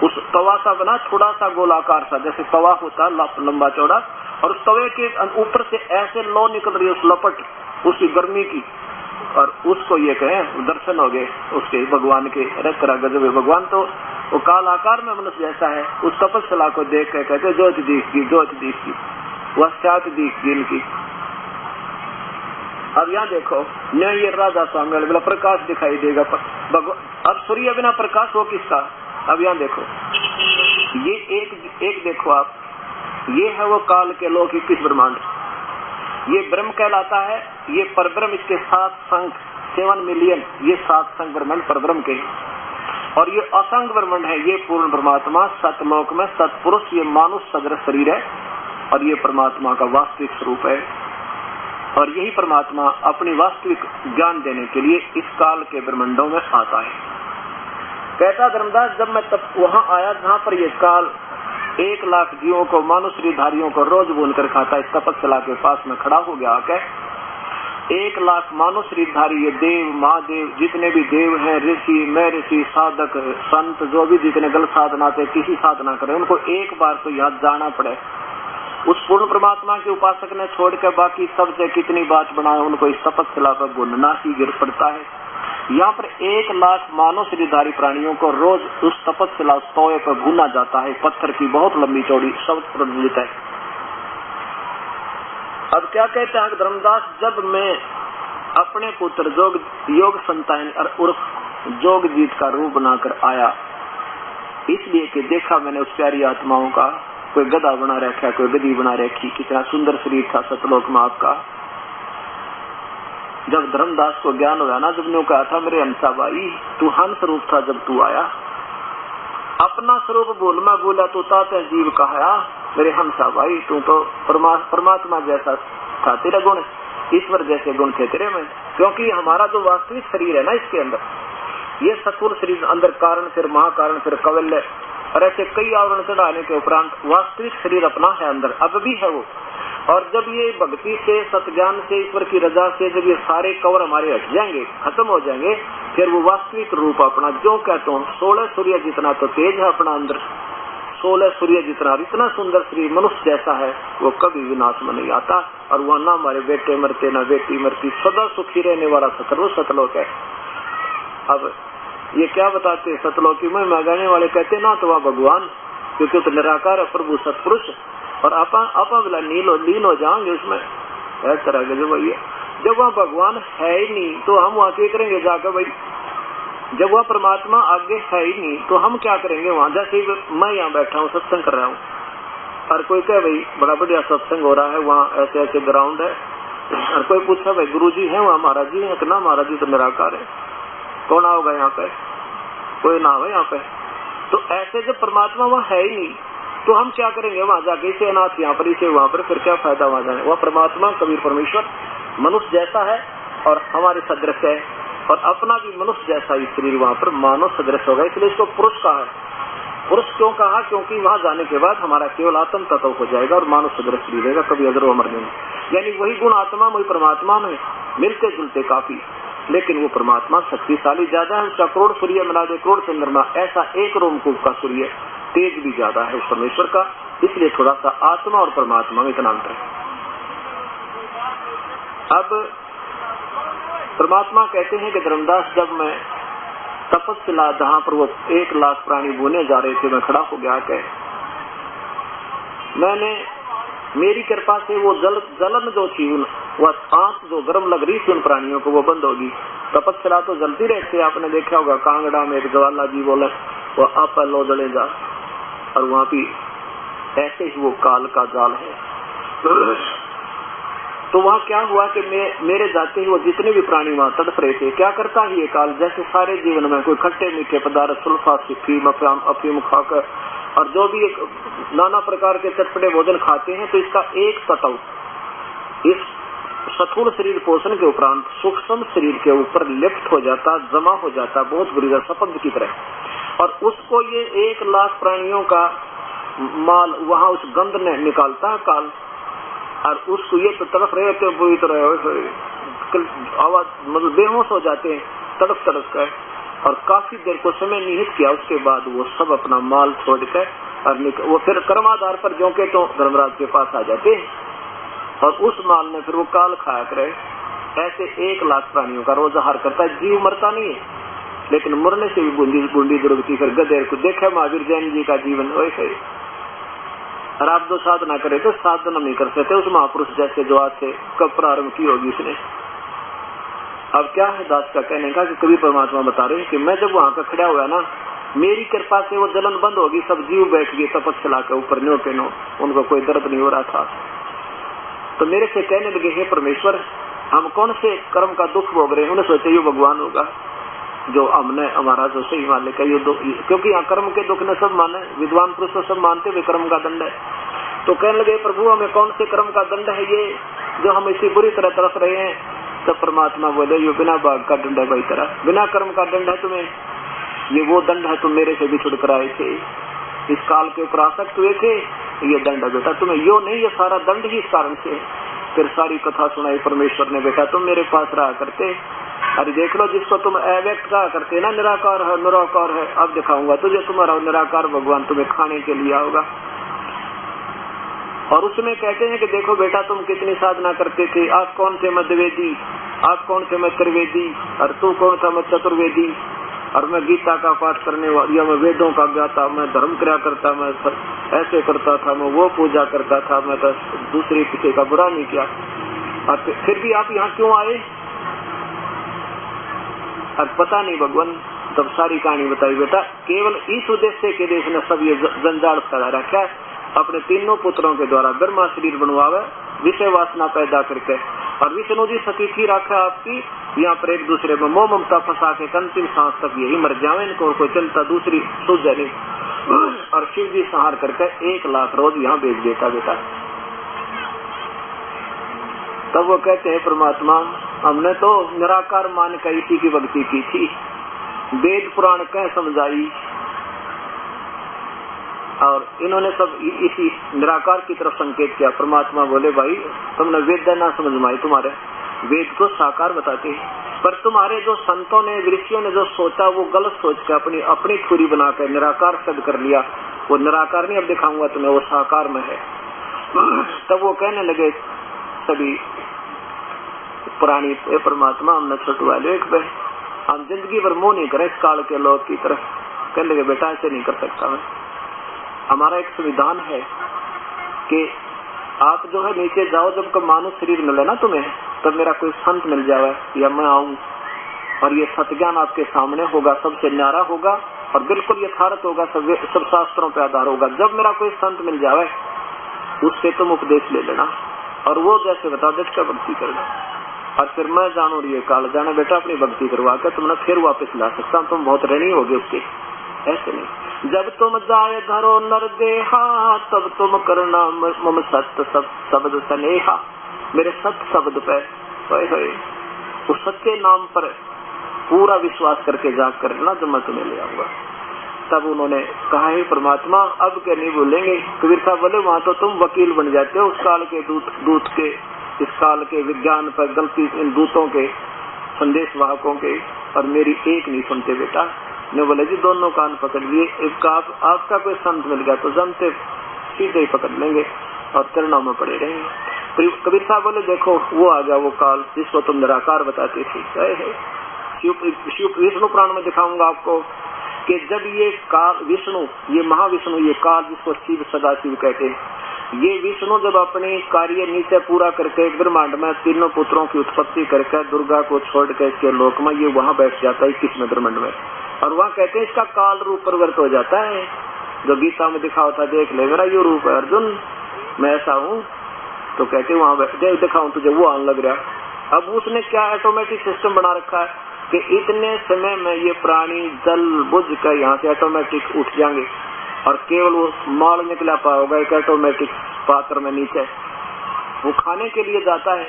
Speaker 1: उस तवा सा बना थोड़ा सा गोलाकार सा, जैसे तवा होता है लंबा चौड़ा, और उस तवे के ऊपर से ऐसे लौ निकल रही है उस लपट उसकी गर्मी की, और उसको ये कहें दर्शन हो गए उसके भगवान के। रखरा गजब भगवान तो वो काल आकार में मनुष्य जैसा है, उस तपस्या को देख के कहते ज्योति दीख की, ज्योति दीख की, वह सात दीख की इनकी। अब यहाँ देखो न ये राधा स्वामी बोला प्रकाश दिखाई देगा, अब सूर्य बिना प्रकाश हो किसका। अब यहाँ देखो ये एक देखो आप, ये है वो काल के लोक 21 ब्रह्मांड, ये ब्रह्म कहलाता है, ये परब्रह्म, इसके 7 संख 7 मिलियन, ये 7 संख ब्रह्मांड परब्रह्म के, और ये असंग ब्रह्मांड है, ये पूर्ण परमात्मा सतलोक में सतपुरुष, ये मानुष सदृश शरीर है, और ये परमात्मा का वास्तविक स्वरूप है, और यही परमात्मा अपनी वास्तविक ज्ञान देने के लिए इस काल के ब्रह्मांडों में आता है। कहता धर्मदास जब मैं तब वहां आया जहां पर ये काल 1 लाख जीवों को, मानुषधारियों को रोज बोल कर खाता, इस तपस्या के पास में खड़ा हो गया आके 1 लाख मानुषधारी, ये देव महादेव जितने भी देव हैं, ऋषि महर्षि साधक संत, जो भी जितने गलत साधना से किसी साधना करें, उनको एक बार तो याद जाना पड़े, उस पूर्ण परमात्मा के उपासक ने छोड़ के बाकी सबसे कितनी बात बनाए, उनको इस तपस्या पर भूलना ही गिर पड़ता है। यहाँ पर 1 लाख मानव शरीरधारी प्राणियों को रोज उस तपस्या तौए पर भूना जाता है, पत्थर की बहुत लंबी चौड़ी शब्द प्रज्वलित है। अब क्या कहते हैं धर्मदास, जब मैं अपने पुत्र योग संतान उर्फ जोग जीत का रूप बनाकर आया, इसलिए कि देखा मैंने उस प्यारी आत्माओं का, कोई गधा बना रखा, कोई गधी बना रखी, कितना सुंदर शरीर था सतलोक में आपका। जब धर्मदास को ज्ञान हुआ ना, जब ने कहा था मेरे हंसा भाई तू हंस रूप था, जब तू आया अपना स्वरूप बोल, मैं बोला तू ताते जीव कहा, मेरे हंसा भाई तू तो परमात्मा जैसा था, तेरा गुण ईश्वर जैसे गुण थे तेरे में, क्योंकि हमारा जो वास्तविक शरीर है ना, इसके अंदर ये सकुल शरीर, अंदर कारण फिर महाकारण फिर कवल्य और ऐसे कई आवरण चढ़ाने के उपरांत वास्तविक शरीर अपना है अंदर, अब भी है वो। और जब ये भक्ति से सतज्ञान से ईश्वर की रजा से जब ये सारे कवर हमारे हट जाएंगे, खत्म हो जाएंगे, फिर वो वास्तविक रूप अपना, जो कहता हूँ 16 सूर्य जितना तो तेज है अपना अंदर, 16 सूर्य जितना, इतना सुंदर शरीर मनुष्य जैसा है, वो कभी विनाश में नहीं आता, और वह ना हमारे बेटे मरते ना बेटी मरती, सदा सुखी रहने वाला सतलोक है। अब ये क्या बताते सतलोकी में गाने वाले कहते ना, तो वह भगवान, क्योंकि तो निराकार है प्रभु सतपुरुष, और आपा बोला लीन हो जाएंगे उसमें, ऐसा तरह के जो भैया जब वहाँ भगवान है ही नहीं तो हम वहाँ क्या करेंगे जाकर भाई, जब वह परमात्मा आगे है ही नहीं तो हम क्या करेंगे वहां? जैसे मैं यहाँ बैठा हूँ, सत्संग कर रहा हूँ, और कोई कहे भाई बड़ा बढ़िया सत्संग हो रहा है, वहाँ ऐसे ऐसे ग्राउंड है, और कोई पूछा भाई गुरु जी है वहाँ, महाराज जी है? ना, महाराज जी तो निराकार है, कौन आओगा यहाँ पे? कोई ना हो यहाँ पे। तो ऐसे जब परमात्मा वहाँ है ही नहीं तो हम क्या करेंगे वहां जाके? इसे अनाथ यहाँ पर, इसे वहां पर, फिर क्या फायदा वहां जाने? वह परमात्मा कबीर परमेश्वर मनुष्य जैसा है और हमारे सदृश है, और अपना भी मनुष्य जैसा ही शरीर वहां पर मानव सदृश होगा, इसलिए इसको पुरुष कहा है। पुरुष क्यों कहा? क्योंकि वहां जाने के बाद हमारा केवल आत्म तत्व हो जाएगा और मानव सदृश शरीर रहेगा, कभी अजर अमर नहीं। यानी वही गुण आत्मा वही परमात्मा में मिलते जुलते काफी, लेकिन वो परमात्मा शक्तिशाली ज्यादा है, उसका करोड़ सूर्य मिला दे, करोड़ चंद्रमा, ऐसा एक रोमकूप का सूर्य तेज भी ज्यादा है उस परमेश्वर का, इसलिए थोड़ा सा आत्मा और परमात्मा में इतना अंतर है। अब परमात्मा कहते हैं कि धर्मदास, जब मैं तपस्या जहां पर वो 1 लाख प्राणी बोने जा रहे थे, मैं खड़ा हो गया के मैंने, मेरी कृपा से वो जलन जो थी, वह आंच जो गर्म लग रही थी उन प्राणियों को, वो बंद होगी। तपस्या तो जलती रहती है, आपने देखा होगा कांगड़ा में एक ज्वाला जी बोले वो आप लो जले जा, और वहां भी ऐसे ही वो काल का जाल है। तो वहां क्या हुआ कि मेरे जाते ही वो जितने भी प्राणी वहां तड़प रहे थे, क्या करता है ये काल? जैसे सारे जीवन में कोई खट्टे मीठे पदार्थ, सुल्फा, सिक्की, अफीम खाकर और जो भी एक नाना प्रकार के चटपटे भोजन खाते हैं, तो इसका एक तत्व इस स्थूल शरीर पोषण के उपरांत सूक्ष्म शरीर के ऊपर लिप्त हो जाता, जमा हो जाता, बहुत बुरी तरह सपंद की तरह, और उसको ये 1 लाख प्राणियों का माल वहां उस गंध ने निकालता है काल, और उसको ये तो तड़प रहे थे बुरी तरह, आवाज मतलब बेहोश हो जाते हैं तड़प तड़प कर, और काफी देर को समय निहित किया, उसके बाद वो सब अपना माल छोड़कर और वो फिर कर्माधार पर जो के तो धर्मराज के पास आ जाते हैं, और उस माल में फिर वो काल खाया करे। ऐसे 1 लाख प्राणियों का रोज आहार करता है। जीव मरता नहीं है, लेकिन मरने से भी बूंदी दुर्गति। फिर गधेर को देखा महावीर जैन जी का जीवन वैसे, और आप जो साधना करे तो साधना नहीं कर सकते उस महापुरुष जैसे जो आज से कब प्रारंभ की होगी उसने। अब क्या है दास का कहने का कि कभी परमात्मा बता रहे हैं कि मैं जब वहां का खड़ा हुआ ना, मेरी कृपा से वो जलन बंद होगी, सब जीव बैठ गए तपस्या के ऊपर, न्यो के नो, उनको कोई दर्द नहीं हो रहा था। तो मेरे से कहने लगे, हे परमेश्वर, हम कौन से कर्म का दुख भोग रहे हैं? उन्हें सोचे ये भगवान होगा जो हमने हमारा जो सही मान लेकर ये क्योंकि यहाँ कर्म के दुख ने सब माने, विद्वान पुरुष तो सब मानते हुए कर्म का दंड है। तो कहने लगे, प्रभु हमें कौन से कर्म का दंड है ये जो हम इसी बुरी तरह तरफ रहे हैं? तब परमात्मा बोले, ये बिना भाग का दंड है भाई तरह, बिना कर्म का दंड है तुम्हें, ये वो दंड है तुम मेरे से भी छुड़कर आए थे, इस काल के ऊपर आसक्त हुए थे, ये दंड है बेटा तुम्हें, यो नहीं ये सारा दंड ही इस कारण से। फिर सारी कथा सुनाई परमेश्वर ने, बेटा तुम मेरे पास रहा करते, अरे देख लो जिसको तुम अव्यक्त कहा करते ना, निराकार है निराकार है, अब दिखाऊंगा तुझे तुम्हारा निराकार भगवान तुम्हें खाने के लिए आओगा। और उसमें कहते हैं कि देखो बेटा तुम कितनी साधना करते थे, आप कौन थे मध्यवेदी, आप कौन थे मैं त्रिवेदी, और तू कौन था मैं चतुर्वेदी, और मैं गीता का पाठ करने वाली, मैं वेदों का ज्ञाता, मैं धर्म क्रिया करता, मैं ऐसे करता था, मैं वो पूजा करता था, मैं तो दूसरे किसी का बुरा नहीं किया, और फिर भी आप यहाँ क्यों आए? और पता नहीं भगवान तब सारी कहानी बताई, बेटा केवल इस उद्देश्य के देश ने सब ये जंजाल फैला रखा है, अपने तीनों पुत्रों के द्वारा ब्रह्मा शरीर बनवावे, विषय वासना पैदा करके, और विष्णु जी सतीथी रखा आपकी यहाँ पर एक दूसरे में मोह ममता फंसा के अंतिम सांस तक यही मर जावे, इनको कोई चिंता दूसरी सूझे नहीं। और शिव जी संहार करके 1 लाख रोज यहाँ भेज देता बेटा। तब वो कहते हैं परमात्मा हमने तो निराकार मान कर इसी की भक्ति की थी, वेद पुराण कह समझाई, और इन्होंने सब इसी निराकार की तरफ संकेत किया। परमात्मा बोले भाई तुमने वेद ना समझ में, तुम्हारे वेद को साकार बताते हैं, पर तुम्हारे जो संतों ने ऋषियों ने जो सोचा वो गलत सोच के अपनी थ्योरी बनाकर निराकार सिद्ध कर लिया। वो निराकार नहीं अब दिखाऊंगा तुम्हें, वो साकार में है। तब वो कहने लगे सभी पुरानी परमात्मा हमने छुटवा लो एक बार, हम जिंदगी भर मोह नहीं करें इस काल के लोग की तरफ। कहने लगे बेटा ऐसे नहीं कर सकता मैं, हमारा एक संविधान है कि आप जो है नीचे जाओ, जब का मानव शरीर मिले ना तुम्हें, तब मेरा कोई संत मिल जाए या मैं आऊं और ये सत्ज्ञान आपके सामने होगा, सबसे न्यारा होगा और बिल्कुल यथार्थ होगा, सब शास्त्रों पे आधार होगा। जब मेरा कोई संत मिल जाए उससे तुम उपदेश ले लेना और वो जैसे बता डट कर भक्ति करना, और फिर मैं जानू ये काल जाने बेटा अपनी भक्ति करवा कर तुमने फिर वापस ला सकता हूँ, तुम बहुत ऋणी होगे उसके। ऐसे नहीं, जब तुम जाए घरो नर देहा तब तुम करना मम सत्य शब्द स्नेहा, मेरे सत्य शब्द पे उस सच्चे नाम पर पूरा विश्वास करके जाग कर ना, जब मैं तुम्हें ले आऊंगा। तब उन्होंने कहा है परमात्मा अब क्या नहीं बोलेंगे। कबीर साहब बोले वहां तो तुम वकील बन जाते हो उस काल के दूत के, इस काल के विज्ञान पर गलती इन दूतों के, संदेश वाहकों के, और मेरी एक नहीं सुनते बेटा। ने बोले जी दोनों कान पकड़ लिए, एक आपका कोई संत मिल गया तो जमते सीधे ही पकड़ लेंगे और चरणों में पड़े रहेंगे। कबीर साहब बोले देखो वो आ गया वो काल जिसको तुम निराकार बताते थे। विष्णु पुराण में दिखाऊंगा आपको कि जब ये काल विष्णु, ये महाविष्णु, ये काल जिसको शिव सदाशिव कहते हैं, ये विष्णु जब अपने कार्य नीचे पूरा करके ब्रह्मांड में तीनों पुत्रों की उत्पत्ति करके दुर्गा को छोड़ के इसके लोक में ये वहां बैठ जाता है 21वें ब्रह्मांड में, और वहाँ कहते हैं इसका काल रूप परिवर्तित हो जाता है। जो गीता में दिखा होता देख ले मेरा ये रूप है अर्जुन, मैं ऐसा हूँ, तो कहते वहां देख दिखाऊं तुझे, वो आने लग रहा। अब उसने क्या ऑटोमेटिक सिस्टम बना रखा है कि इतने समय में ये प्राणी जल बुझ कर यहाँ से ऑटोमेटिक उठ जाएंगे और केवल वो माल निकला पाएगा एक ऑटोमेटिक पात्र में नीचे, वो खाने के लिए जाता है।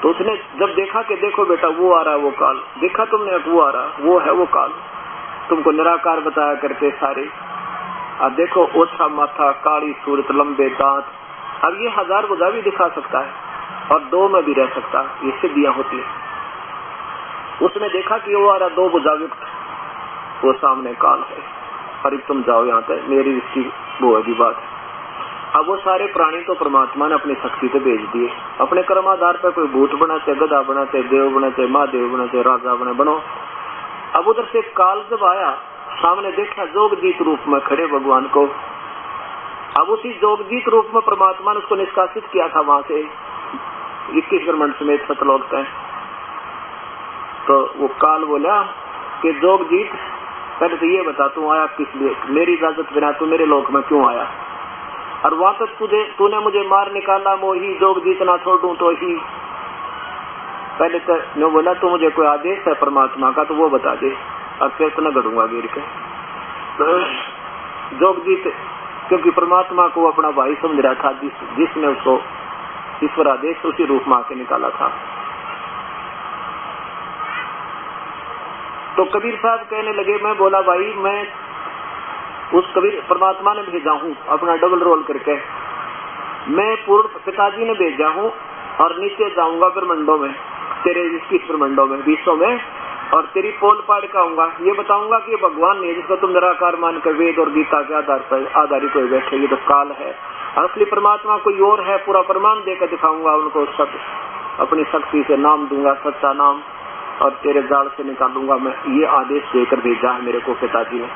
Speaker 1: तो उसने जब देखा कि देखो बेटा वो आ रहा है वो काल, देखा तुमने वो आ रहा वो है वो काल, तुमको निराकार बताया करते सारे। अब देखो ओछा माथा, काली सूरत, लंबे दांत, अब ये 1000 भुजा भी दिखा सकता है और 2 में भी रह सकता है, ये सिद्धियां होती है। उसने देखा कि वो आ रहा 2 भुजा युक्त, वो सामने काल है, और तुम जाओ यहाँ पे मेरी इसकी वो है बात। अब वो सारे प्राणी तो परमात्मा ने अपनी शक्ति से भेज दिए, अपने कर्माधार पर कोई भूत बना चाहे गधा बना चाहे देव बना चाहे महादेव बना चाहे राजा बने बनो। अब उधर से काल जब आया सामने देखा जोगजीत रूप में खड़े भगवान को, अब उसी जोगजीत रूप में परमात्मा ने उसको निष्कासित किया था वहां से 21 ब्रह्मांड समेत सतलोक तक। तो वो काल बोला कि जोगजीत पहले तो ये बता तू आया किस लिए, मेरी इजाजत बिना तू मेरे लोक में क्यों आया, और वहां तक तूने मुझे मार निकाला मोही जोगजीत ना छोड़ दूं तो ही। पहले तो ने बोला तू मुझे कोई आदेश है परमात्मा का तो वो बता दे, और फिर तो न गड़ूंगा गिर के। जोगजीत क्योंकि परमात्मा को अपना भाई समझ रहा था, जिसने उसको ईश्वर आदेश उसी रूप में आके निकाला था। तो कबीर साहब कहने लगे, मैं बोला भाई मैं उस कबीर परमात्मा ने भेजा हूँ अपना डबल रोल करके, मैं पूर्ण पिताजी ने भेजा हूँ और नीचे जाऊंगा ब्रह्मंडों में, तेरे 21 ब्रह्मंडों में 20 में, और तेरी पोल पाड़ का आऊंगा, ये बताऊंगा कि भगवान नहीं जिसको तुम निराकार मान कर वेद और गीता के आधार पर आधारित हुए बैठे, ये तो काल है, असली परमात्मा कोई और है, पूरा प्रमाण देकर दिखाऊंगा उनको, सब अपनी शक्ति से नाम दूंगा सच्चा नाम, और तेरे जाल से निकालूंगा मैं, ये आदेश देकर भेजा है मेरे को पिताजी ने।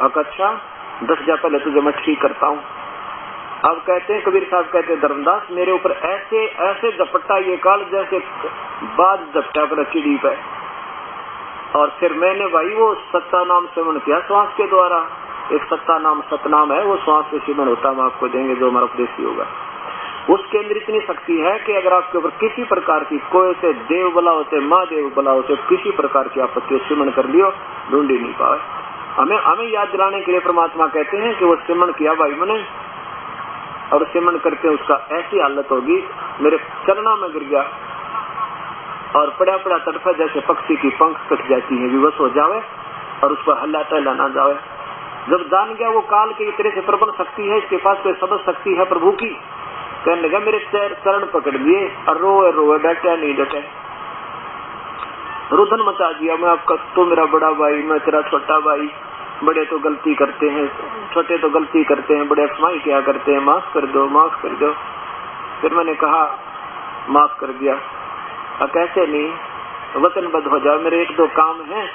Speaker 1: अच्छा 10 जा पहले तुझे मैं ठीक करता हूँ। अब कहते हैं कबीर साहब कहते हैं धर्मदास मेरे ऊपर ऐसे ऐसे झपटा ये काल जैसे बाज झपटा कर चिड़ी पे, और फिर मैंने भाई वो सत्ता नाम सेवन किया श्वास के द्वारा, एक सत्ता नाम सतनाम है वो श्वास से सेवन होता, हम आपको देंगे जो हमारा उपदेश होगा। उसके अंदर इतनी शक्ति है कि अगर आपके ऊपर किसी प्रकार की कोई से देव बला होते महादेव बला होते किसी प्रकार की आपत्ति सिमन कर लियो ढूंढ ही नहीं पाए। हमें याद दिलाने के लिए परमात्मा कहते हैं कि वो सिमन किया भाई मैंने, और सिमन करके उसका ऐसी हालत होगी मेरे चरणों में गिर गया और पड़ा पड़ा तड़फा जैसे पक्षी की पंख कट जाती है, विवश हो जावे और उस पर हल्ला टहला ना जावे। जब जान गया वो काल की तरह से प्रबल शक्ति है, इसके पास कोई सबक शक्ति है प्रभु की, कहने लगा मेरे चरण पकड़ लिए और रोए रोए डटे नहीं डटे, रुदन मचा दिया, मैं आपका तो मेरा बड़ा भाई मैं तेरा छोटा भाई, बड़े तो गलती करते हैं छोटे तो गलती करते हैं, बड़े अक्षमाई क्या करते हैं, माफ कर दो माफ कर दो। फिर मैंने कहा माफ कर दिया, कैसे नहीं वचनबद्ध हो जाओ, मेरे 1-2 काम है,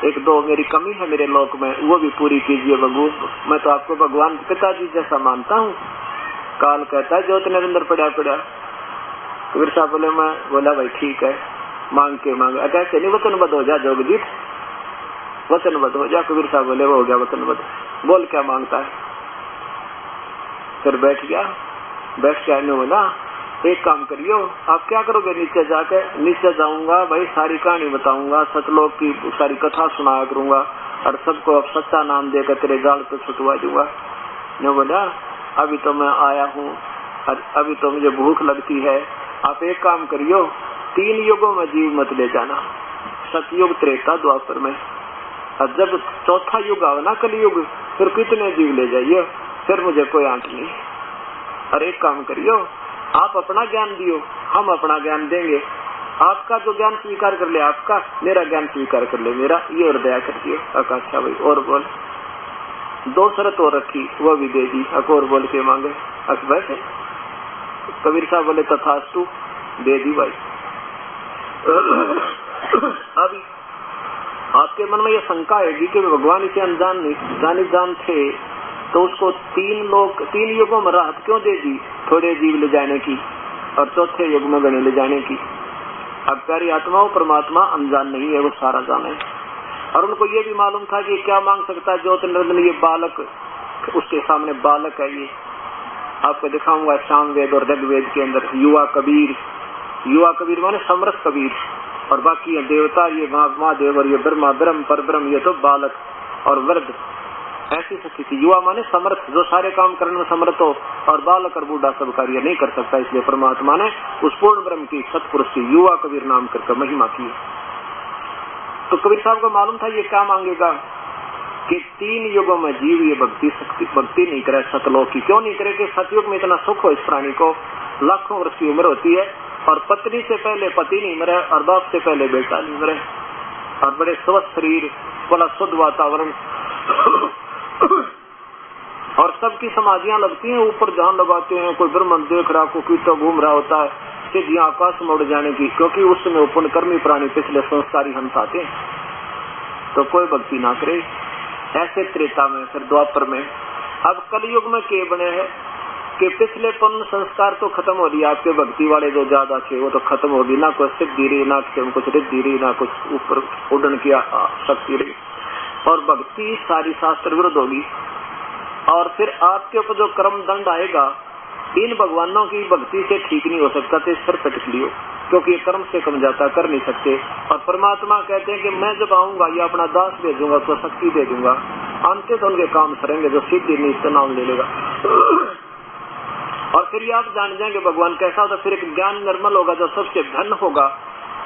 Speaker 1: 1-2 मेरी कमी है मेरे लोक में वो भी पूरी कीजिए बगू, मैं तो आपको भगवान पिताजी जैसा मानता हूँ। काल कहता है ज्योत निरंतर पड़ा पड़ा, कबीर साहब बोले मैं बोला भाई ठीक है मांग के मांगे। कैसे नहीं वचनबद्ध हो जा जोगजीत, वचनबद्ध हो जा। कबीर साहब बोले वो हो गया वचनबद्ध, बोल क्या मांगता है। फिर बैठ गया, बैठ के आने बोला एक काम करियो आप क्या करोगे, नीचे जाके, नीचे जाऊंगा भाई सारी कहानी बताऊंगा, सतलोक की सारी कथा सुनाया करूंगा और सबको अब सच्चा नाम देकर तेरे जाल पे छुटवा दूंगा। ने बोला अभी तो मैं आया हूँ, अभी तो मुझे भूख लगती है, आप एक काम करियो 3 युगों में जीव मत ले जाना, सतयुग त्रेता द्वापर में, और जब चौथा युग आवे ना कलयुग फिर कितने जीव ले जाइए, फिर मुझे कोई आंट नहीं। और एक काम करियो आप अपना ज्ञान दियो, हम अपना ज्ञान देंगे, आपका जो ज्ञान स्वीकार कर ले आपका, मेरा ज्ञान स्वीकार कर ले मेरा, ये और दया कर दियो। अच्छा भाई और बोल, 2 शर्त और रखी वो भी दे दी। और बोल के मांगे वैसे कबीर साहब बोले तथास्तु, दे दी भाई। अभी आपके मन में ये शंका आएगी कि भगवान इसे अनजान जान थे तो उसको 3 युगों में राहत क्यों दे दी, थोड़े जीव ले जाने की और चौथे युग में गणे ले जाने की। अब प्यारी आत्माओं परमात्मा अनजान नहीं है, वो सारा जाने। और उनको ये भी मालूम था कि क्या मांग सकता है ज्योति निरंजन, ये बालक उसके सामने बालक है। ये आपको दिखाऊंगा सामवेद और ऋग्वेद के अंदर युवा कबीर माने समरस कबीर, और बाकी ये देवता, ये महादेव और ये ब्रह्मा ब्रह्म पर ब्रह्म, ये तो बालक और वृद्ध, ऐसी स्थिति। युवा माने समर्थ, जो सारे काम करने में समर्थ हो, और बालक और बूढ़ा सब कार्य नहीं कर सकता, इसलिए परमात्मा ने उस पूर्ण ब्रह्म की सतपुरुष की युवा कबीर नाम करके महिमा की। तो कबीर साहब को मालूम था ये क्या मांगेगा कि 3 युगों में जीव ये भक्ति नहीं करे सतलोक की। क्यों नहीं करे कि सतयुग में इतना सुख हो इस प्राणी को, लाखों वर्ष की उम्र होती है और पत्नी से पहले पति नहीं मरे और बाप से पहले बेटा नहीं मरे, और बड़े स्वस्थ शरीर, बड़ा शुद्ध वातावरण, और सबकी समाधियां लगती हैं ऊपर जहां लगाते हैं, कोई ब्रह्मन देख रहा, कोई कीटो घूम रहा होता है, सीधी आकाश में उड़ जाने की, क्योंकि उस समय पुण्य कर्मी प्राणी पिछले संस्कारी हंस आते हैं, तो कोई भक्ति ना करे। ऐसे त्रेता में, फिर द्वापर में, अब कलयुग में के बने हैं कि पिछले पुण्य संस्कार तो खत्म हो गया, आपके भक्ति वाले जो ज्यादा थे वो तो खत्म होगी, ना कुछ सिद्धि रही, ना कुछ रिद्धि रही, ना कुछ ऊपर उड़न की शक्ति रही, और भक्ति सारी शास्त्र विरुद्ध होगी। और फिर आपके ऊपर जो कर्म दंड आएगा, इन भगवानों की भक्ति से ठीक नहीं हो सकता, तो सिर पटक लियो, क्योंकि ये कर्म से कम जाता, कर नहीं सकते। और परमात्मा कहते हैं कि मैं जब आऊंगा ये अपना दास भेजूंगा तो शक्ति दे दूंगा, अंत तो उनके काम सरेंगे, जो सिद्धि नहीं नाम ले लेगा। और फिर ये आप जान जाएंगे भगवान कैसा होता, फिर एक ज्ञान निर्मल होगा जो सबसे धन्य होगा।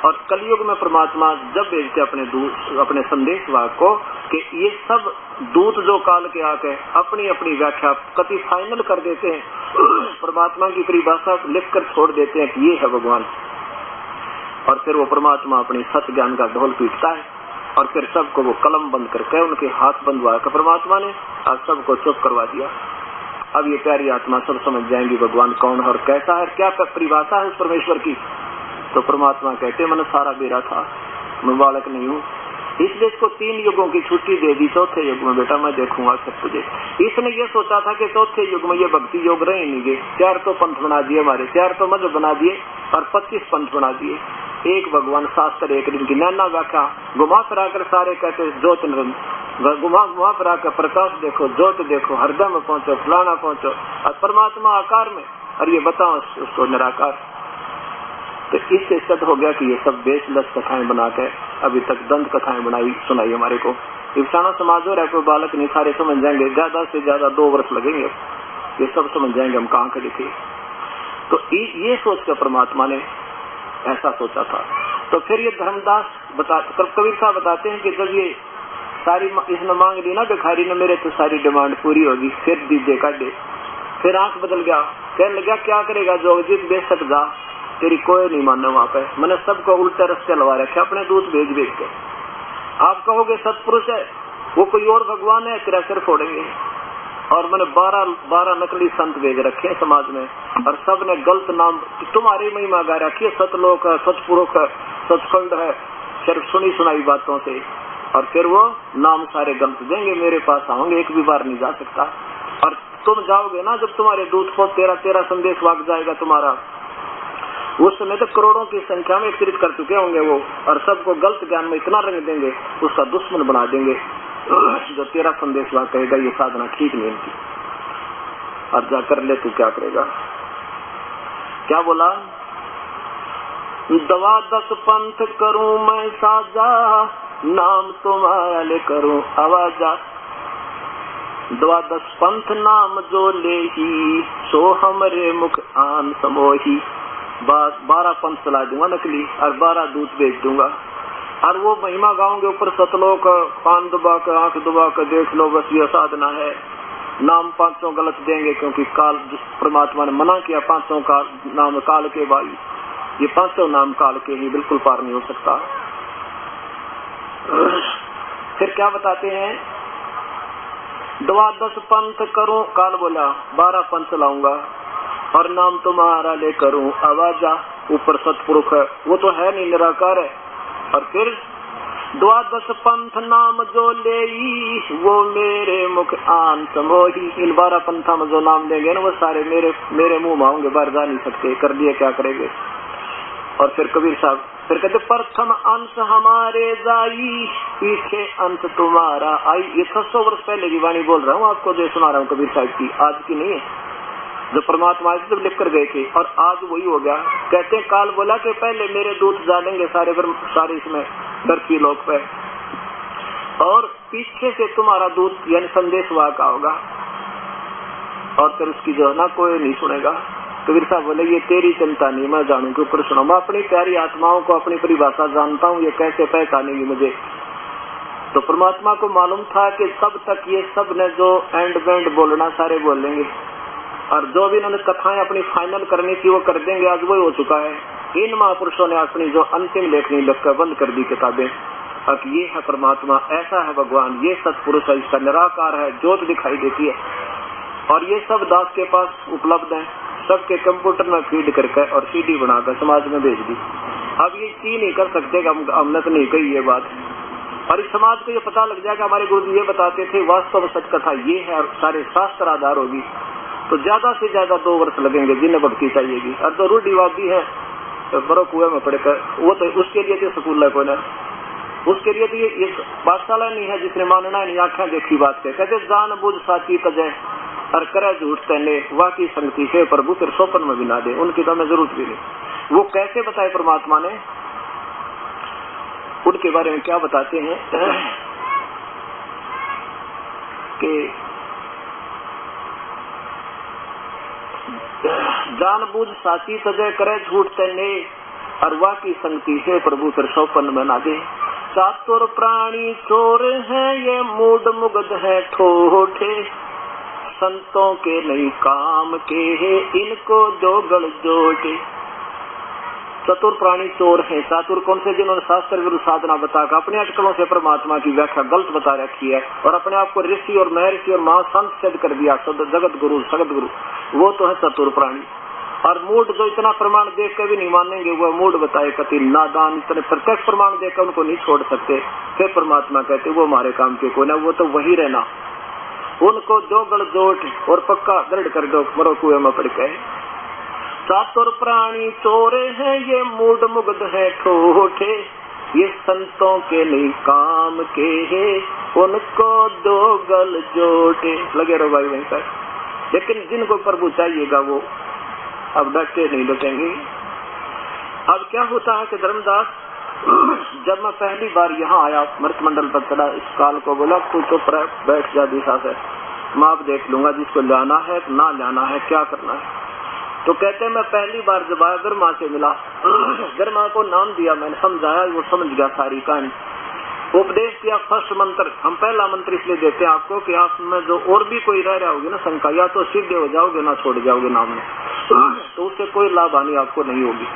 Speaker 1: और कलयुग में परमात्मा जब भेजते अपने संदेश वाहक को कि ये सब दूत जो काल के आके अपनी अपनी व्याख्या कति फाइनल कर देते हैं, परमात्मा की परिभाषा लिखकर छोड़ देते हैं कि ये है भगवान। और फिर वो परमात्मा अपनी सत्य ज्ञान का ढोल पीटता है, और फिर सबको वो कलम बंद करके उनके हाथ बंधवा कर परमात्मा ने आज सबको चुप करवा दिया। अब ये प्यारी आत्मा सब समझ जाएंगी भगवान कौन है और कैसा है, क्या परिभाषा है उस परमेश्वर की। तो परमात्मा कहते मैंने सारा बेरा था, मैं बालक नहीं हूँ, इसलिए इसको 3 युगों की छुट्टी दे दी, चौथे युग में बेटा मैं देखूंगा सब तुझे। इसने ये सोचा था कि चौथे युग में ये भक्ति योग रहे नहीं गए, 4 तो पंथ बना दिए हमारे, 4 तो मध्य बना दिए और 25 पंथ बना दिए। एक भगवान शास्त्र, एक दिन की नैना व्याख्या, घुमा फिरा कर सारे कहते ज्योत निरंजन, घुमा फिरा कर प्रकाश देखो, ज्योत देखो, हृदय में पहुंचो, फलाना पहुंचो, और परमात्मा आकार में, और ये बताओ उसको निराकार। तो इससे सिद्ध हो गया कि ये सब बेसलस कथाएं बना के अभी तक दंत कथाएं बनाई सुनाई हमारे को। इफ्साना समाज हो रहा है, कोई बालक नहीं, सारे समझ जाएंगे, ज्यादा से ज्यादा 2 वर्ष लगेंगे, ये सब समझ जाएंगे हम कहाँ खड़े थे। तो ये सोच कर परमात्मा ने ऐसा सोचा था। तो फिर ये धर्मदास कबीर साहब बताते हैं कि जब ये सारी इसने मांग ली ना भिखारी ने, मेरे तो सारी डिमांड पूरी होगी, फिर दीजे काटे, फिर आंख बदल गया, कहने लगा क्या करेगा जोगजीत, बेशक जा, तेरी कोई नहीं मानना वहाँ पे, मैंने सबको उल्टे रास्ते लगा रखे अपने दूध भेज के। आप कहोगे सतपुरुष है, वो कोई और भगवान है, तेरा सिर फोड़ेंगे। और मैंने 12 नकली संत भेज रखे हैं समाज में, और सब ने गलत नाम तुम्हारी महिमा गा रखी है, सतलोक है, सतपुरुष है, सचखंड है, सिर्फ सुनी सुनाई बातों से, और फिर वो नाम सारे गलत देंगे, मेरे पास आओगे, एक भी बार नहीं जा सकता। और तुम जाओगे ना, जब तुम्हारे दूध को तेरा संदेश भाग जाएगा तुम्हारा, उस समय तो करोड़ों की संख्या में एकत्रित कर चुके होंगे वो, और सबको गलत ज्ञान में इतना रंग देंगे, उसका दुश्मन बना देंगे। जो तेरा संदेश वहां कहेगा ये साधना ठीक नहीं इनकी, और जाकर ले तू क्या करेगा। क्या बोला? दवा 10 पंथ करूं मैं साजा, नाम तुम्हारा ले करूं आवाजा। दवा 10 पंथ नाम जो ले ही, सो हमरे मुख आन समोही। 12 पंथ चला दूंगा नकली, और 12 दूत भेज दूंगा, और वो महिमा गाओगे ऊपर सतलोक, कान दबा कर आंख दबा कर देख लो, बस ये साधना है। नाम 500 गलत देंगे, क्योंकि काल परमात्मा ने मना किया 500 का नाम काल के भाई, ये 500 नाम काल के ही, बिल्कुल पार नहीं हो सकता। फिर क्या बताते हैं? दवा 10 पंथ करूं, काल बोला 12 पंथ चलाऊंगा, और नाम तुम्हारा ले करूं आवाजा। ऊपर सतपुरुष है, वो तो है नहीं, निराकार है। और फिर 12 पंथ नाम जो ले, वो मेरे मुख आन समोही। इन 12 पंथा में जो नाम देंगे ना, वो सारे मेरे मुंह में आऊंगे, बाहर जा नहीं सकते, कर दिए क्या करेंगे। और फिर कबीर साहब फिर कहते, प्रथम अंश हमारे जाई, पीछे अंश तुम्हारा आई। ये 600 वर्ष पहले की वाणी बोल रहा हूँ आपको, जो सुना रहा हूँ कबीर साहब की, आज की नहीं है, जो परमात्मा जब लिख कर गए थे, और आज वही हो गया। कहते हैं काल बोला कि पहले मेरे दूत जानेंगे सारे इसमें धरती लोक पे, और पीछे से तुम्हारा दूत यानी संदेश वाहक होगा, और फिर उसकी जो है ना कोई नहीं सुनेगा। कबीर साहब बोले ये तेरी चिंता नहीं, मैं जानू के ऊपर सुना। मैं अपनी प्यारी आत्माओं को अपनी परिभाषा जानता हूँ, ये कैसे पहचानेगी मुझे। तो परमात्मा को मालूम था कि तब तक ये सब ने जो एंड बैंड बोलना सारे बोलेंगे, और जो भी इन्होंने कथाएं अपनी फाइनल करनी थी वो कर देंगे। आज वही हो चुका है। इन महापुरुषों ने अपनी जो अंतिम लेखनी लिखकर बंद कर दी किताबें। अब ये है परमात्मा, ऐसा है भगवान, ये सतपुरुष है, इसका निराकार है, ज्योत दिखाई देती है, और ये सब दास के पास उपलब्ध है। सबके कंप्यूटर में फीड करके और सीडी बनाकर समाज में भेज दी। अब ये चीज नहीं कर सकते कि हमने तो नहीं कही ये बात, और इस समाज को ये पता लग जाएगा हमारे गुरु जी ये बताते थे, वास्तव में सच कथा ये है, और सारे शास्त्र आधार होगी, तो ज्यादा से ज्यादा 2 वर्ष लगेंगे जिन्हें भक्ति चाहिएगी। और जो रूढ़िवादी है तो बड़ो कुएं में पड़कर, वो तो उसके लिए तो स्कूल है कोई ना, उसके लिए तो ये पाठशाला नहीं है जिसने मानना नहीं, आंखें देखी बात के। कहते जान बुझ साची तजय, और करे झूठ तने, वाकी संगति है प्रभु फिर सोपन में भी ना दे। उनकी तो हमें जरूरत भी नहीं। वो कैसे बताए परमात्मा ने, उनके बारे में क्या बताते हैं कि जान बूझ साची तजय, करे झूठ तने, और वाकी संगति है प्रभु फिर सोपन में ना दे। चातुर प्राणी चोर है, ये मूड मुग्ध है ठोठे, संतों के नहीं काम के है, इनको जो गढ़ जोटे। चतुर प्राणी चोर है। चातुर कौन से? जिन्होंने शास्त्र विरुद्ध साधना बताकर अपने अटकलों से परमात्मा की व्याख्या गलत बता रखी है, और अपने आप को ऋषि और महर्षि और महासंत सिद्ध कर दिया, जगत गुरु सगत गुरु, वो तो है चतुर प्राणी। और मूड जो इतना प्रमाण देख कर भी नहीं मानेंगे, वो मूड बताए कति नादान, इतने प्रत्यक्ष प्रमाण देकर उनको नहीं छोड़ सकते। फिर परमात्मा कहते वो हमारे काम के कोई ना, वो तो वही रहना, उनको जो गढ़ जोट और पक्का दृढ़ कर दो, मरो कुएं में पड़ गए। चातुर प्राणी चोर है, ये मूड मुग्ध है ठोठे, ये संतों के नहीं काम के है, उनको दो गल जोटे। लगे रहो भाई वहीं पर। लेकिन जिनको प्रभु चाहिएगा वो अब डटे नहीं डटेंगे। अब क्या होता है कि धर्मदास, जब मैं पहली बार यहाँ आया मृत मंडल पर चला, इस काल को बोला तू तो बैठ जा दिशा से, मैं आप देख लूंगा जिसको लाना है ना लाना है, क्या करना है। तो कहते मैं पहली बार जब आया गर्मा से मिला, गर्मा को नाम दिया, मैंने समझाया, वो समझ गया सारी कहानी। उपदेश किया फर्स्ट मंत्र, हम पहला मंत्र इसलिए देते हैं आपको कि आप में जो और भी कोई रह रहा होगी ना शंका, या तो सिद्ध हो जाओगे ना छोड़ जाओगे नाम में, तो उससे कोई लाभ हानि आपको नहीं होगी।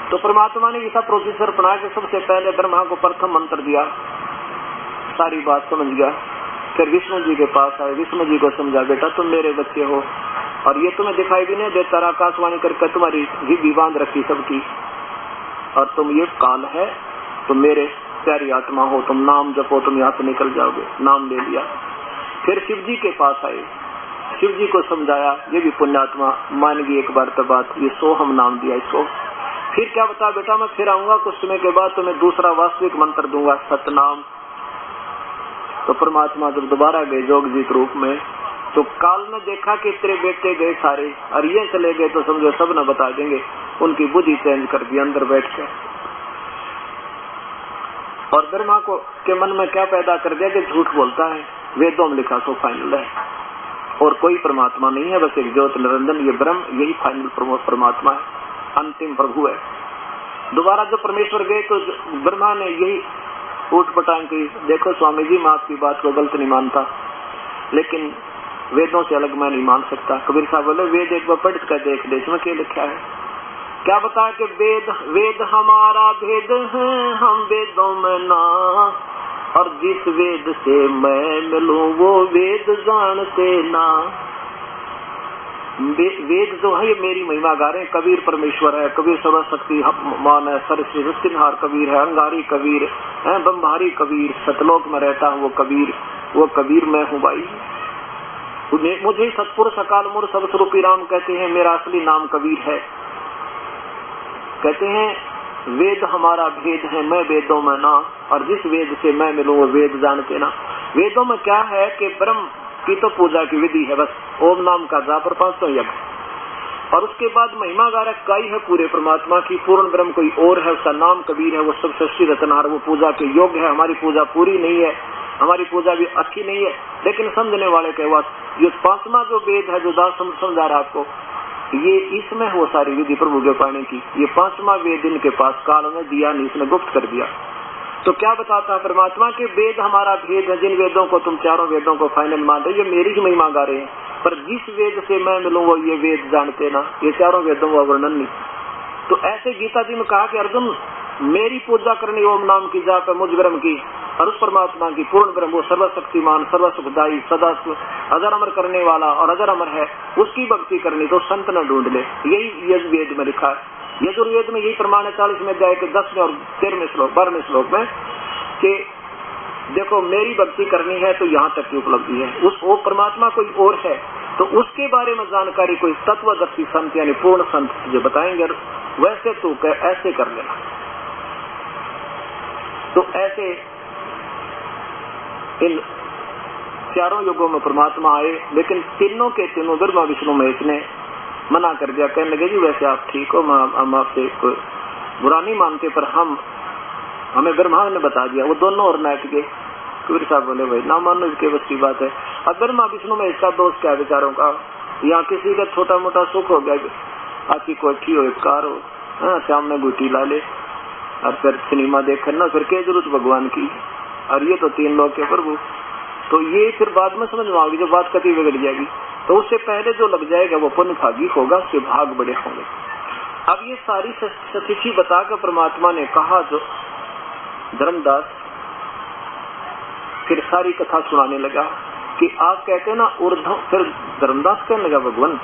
Speaker 1: तो परमात्मा ने ऐसा प्रोसीजर बनाया कि सबसे पहले ब्रह्मा को प्रथम मंत्र दिया, सारी बात समझ गया। फिर विष्णु जी के पास आए, विष्णु जी को समझा, बेटा तुम मेरे बच्चे हो और ये तुम्हें दिखाई भी नहीं देता, आकाशवाणी करके तुम्हारी भी बांध रखी सबकी, और तुम ये काल है, तुम मेरे प्यारी आत्मा हो, तुम नाम जपो, तुम यहाँ से निकल जाओगे। नाम ले लिया। फिर शिव जी के पास आए, शिव जी को समझाया, ये भी पुण्यात्मा मान गई एक बार तो बात, ये सोहम नाम दिया इसको। फिर क्या बता बेटा, मैं फिर आऊंगा कुछ समय के बाद, तो मैं दूसरा वास्तविक मंत्र दूंगा, सतनाम। तो परमात्मा जब दोबारा गए जोगजीत रूप में, तो काल ने देखा कि तेरे बेटे गए सारे और ये चले गए, तो समझो सब न बता देंगे। उनकी बुद्धि चेंज कर दी अंदर बैठ के, और ब्रह्मा को के मन में क्या पैदा कर दिया कि झूठ बोलता है, वेदों में लिखा सो फाइनल है और कोई परमात्मा नहीं है, बस एक ज्योत निरंजन, ये ब्रह्म, यही फाइनल परमात्मा है, अंतिम प्रभु है। दोबारा जब परमेश्वर गए तो ब्रह्मा ने यही उठ पटांग की, देखो स्वामी जी मैं आपकी बात को गलत नहीं मानता, लेकिन वेदों से अलग मैं नहीं मान सकता। कबीर साहब बोले वेद एक बार पढ़ कर देख दे, इसमें क्या लिखा है। क्या बता कि वेद हमारा भेद है, हम वेदों में ना, और जिस वेद से मैं मिलूं वो वेद जानते ना। वेद जो है ये मेरी महिमा गा रहे हैं, कबीर परमेश्वर है, कबीर सर्वशक्ति मान है, सरस्वती सृष्टिनहार कबीर है, अंगारी कबीर है, बम्बारी कबीर, सतलोक में रहता है वो कबीर मैं हूँ भाई। मुझे सतपुरुष अकाल मूर्ख सब स्वरूपी राम कहते हैं, मेरा असली नाम कबीर है। कहते हैं वेद हमारा भेद है, मैं वेदों में ना, और जिस वेद से मैं मिलूं वो वेद जानते ना। वेदों में क्या है कि ब्रह्म की तो पूजा की विधि है, बस ओम नाम का जाप और 500 यज्ञ, और उसके बाद महिमा गा रखाई है पूरे परमात्मा की। पूर्ण ब्रह्म कोई और है, उसका नाम कबीर है, वो सब सृष्टि रचनहार, वो पूजा के योग्य है। हमारी पूजा पूरी नहीं है, हमारी पूजा भी अच्छी नहीं है, लेकिन समझने वाले के पास ये 5वां जो वेद है, जो दास समझा रहा आपको, ये इसमें वो सारी विधि प्रभु के पाने की, ये 5वां वेद इनके पास काल ने दिया नहीं, इसने गुप्त कर दिया। तो क्या बताता है परमात्मा के वेद हमारा भेद है, जिन वेदों को तुम चारों वेदों को फाइनल मान रहे, ये मेरी ही महिमा गा रहे हैं, पर जिस वेद से मैं मिलूं वो ये वेद जानते ना, ये चारों वेदों का वर्णन नहीं। तो ऐसे गीता जी में कहा कि अर्जुन मेरी पूजा करनी ओम नाम की जाप है मुझ ब्रह्म की, और उस परमात्मा की पूर्ण ब्रह्म वो सर्वशक्तिमान सर्वसुखदायी सदा अजर अमर करने वाला और अजर अमर है, उसकी भक्ति करनी तो संत न ढूंढ ले। यही यजुर्वेद में लिखा है। यजुर्वेद में यही प्रमाण है 40वें अध्याय के 10वें और 13वें श्लोक 12वें श्लोक में कि देखो मेरी भक्ति करनी है तो यहाँ तक की उपलब्धि है, उस वो परमात्मा कोई और है, तो उसके बारे में जानकारी कोई तत्वदर्शी संत यानी पूर्ण संत तुझे बताएंगे, वैसे तू ऐसे कर लेना। तो ऐसे इन चारों युगों में परमात्मा आए, लेकिन तीनों के तीनों ब्रह्मा विष्णु महेश ने मना कर दिया, कहने लगे जी वैसे आप ठीक हो, हम आपसे बुरा नहीं मानते, पर हमें ब्रह्मा ने बता दिया। वो दोनों और नाट के कबीर साहब बोले भाई ना मानो इसके बस की बात है। अब ब्रह्मा विष्णु में इसका दोष क्या बेचारों का, यहाँ किसी का छोटा मोटा सुख हो गया, अच्छी कोठी हो, एक कार हो, शाम में गुटी ला ले और फिर सिनेमा देख ना, फिर क्या जरूरत भगवान की, और ये तो 3 लोग के प्रभु। तो ये फिर बाद में समझ में आएगी, जो बात कभी बिगड़ जाएगी, तो उससे पहले जो लग जाएगा वो पुण्य भागी होगा, उसके भाग बड़े होंगे। अब ये सारी सतिथि बताकर परमात्मा ने कहा, जो धर्मदास फिर सारी कथा सुनाने लगा कि आप कहते हैं ना ऊर्ध्व, फिर धर्मदास कहने लगा भगवान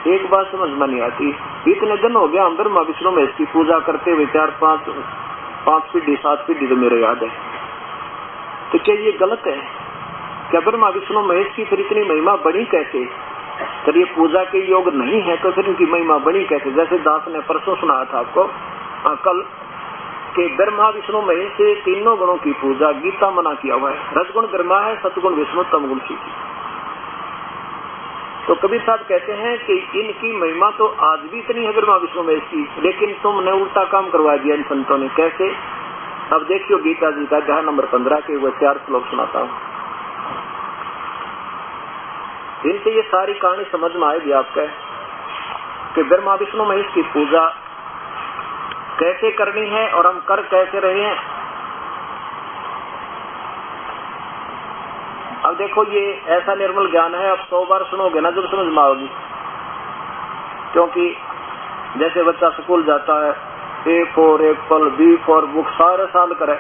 Speaker 1: एक बात समझ में नहीं आती, इतने दिन हो गया हम ब्रह्मा विष्णु में इसकी पूजा करते हुए 4-5 पीढ़ी 7 पीढ़ी तो मेरे याद है, तो क्या ये गलत है? क्या ब्रह्मा विष्णु महेश की फिर इतनी महिमा बनी कैसे? फिर ये पूजा के योग नहीं है तो फिर इनकी महिमा बनी कैसे? जैसे दास ने परसों सुनाया था आपको कल कि ब्रह्मा विष्णु महेश से तीनों गुणों की पूजा गीता मना किया हुआ है। रजगुण ब्रह्मा है, सतगुण विष्णु, तमगुण शिव। तो कबीर साहब कहते हैं कि इनकी महिमा तो आज भी इतनी है ब्रह्मा विष्णु महेश की, लेकिन तुमने उल्टा काम करवा दिया इन संतों ने। कैसे? अब देखियो गीता जी का अध्याय नंबर 15 के वो 4 श्लोक सुनाता हूँ, इनसे ये सारी कहानी समझ में आएगी आपका कि ब्रह्मा विष्णु महेश की पूजा कैसे करनी है और हम कर कैसे रहे हैं। अब देखो ये ऐसा निर्मल ज्ञान है, अब 100 बार सुनोगे ना जब समझ में आओगी। क्योंकि जैसे बच्चा स्कूल जाता है, A for Apple, B for book सारे साल करे,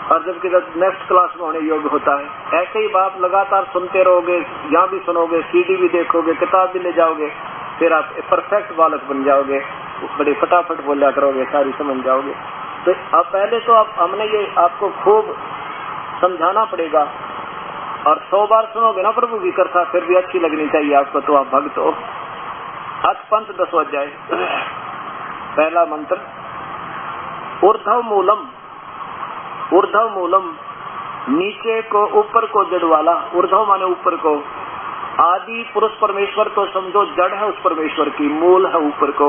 Speaker 1: और जबकि जब नेक्स्ट क्लास में होने योग्य होता है, ऐसे ही बात लगातार सुनते रहोगे, यहाँ भी सुनोगे, CD भी देखोगे, किताब भी ले जाओगे, फिर आप परफेक्ट बालक बन जाओगे, बड़े फटाफट बोला करोगे, सारी समझ जाओगे। तो अब पहले तो हमने ये आपको खूब समझाना पड़ेगा और 100 बार सुनोगे ना प्रभु की कथा, फिर भी अच्छी लगनी चाहिए आपको, तो आप भक्त हो। अथ पंथ 10वां अध्याय, पहला मंत्र। ऊर्ध्व मूलम, ऊर्ध्व मूलम नीचे को, ऊपर को जड़ वाला। ऊर्ध्व माने ऊपर को। आदि पुरुष परमेश्वर तो समझो जड़ है उस परमेश्वर की, मूल है ऊपर को।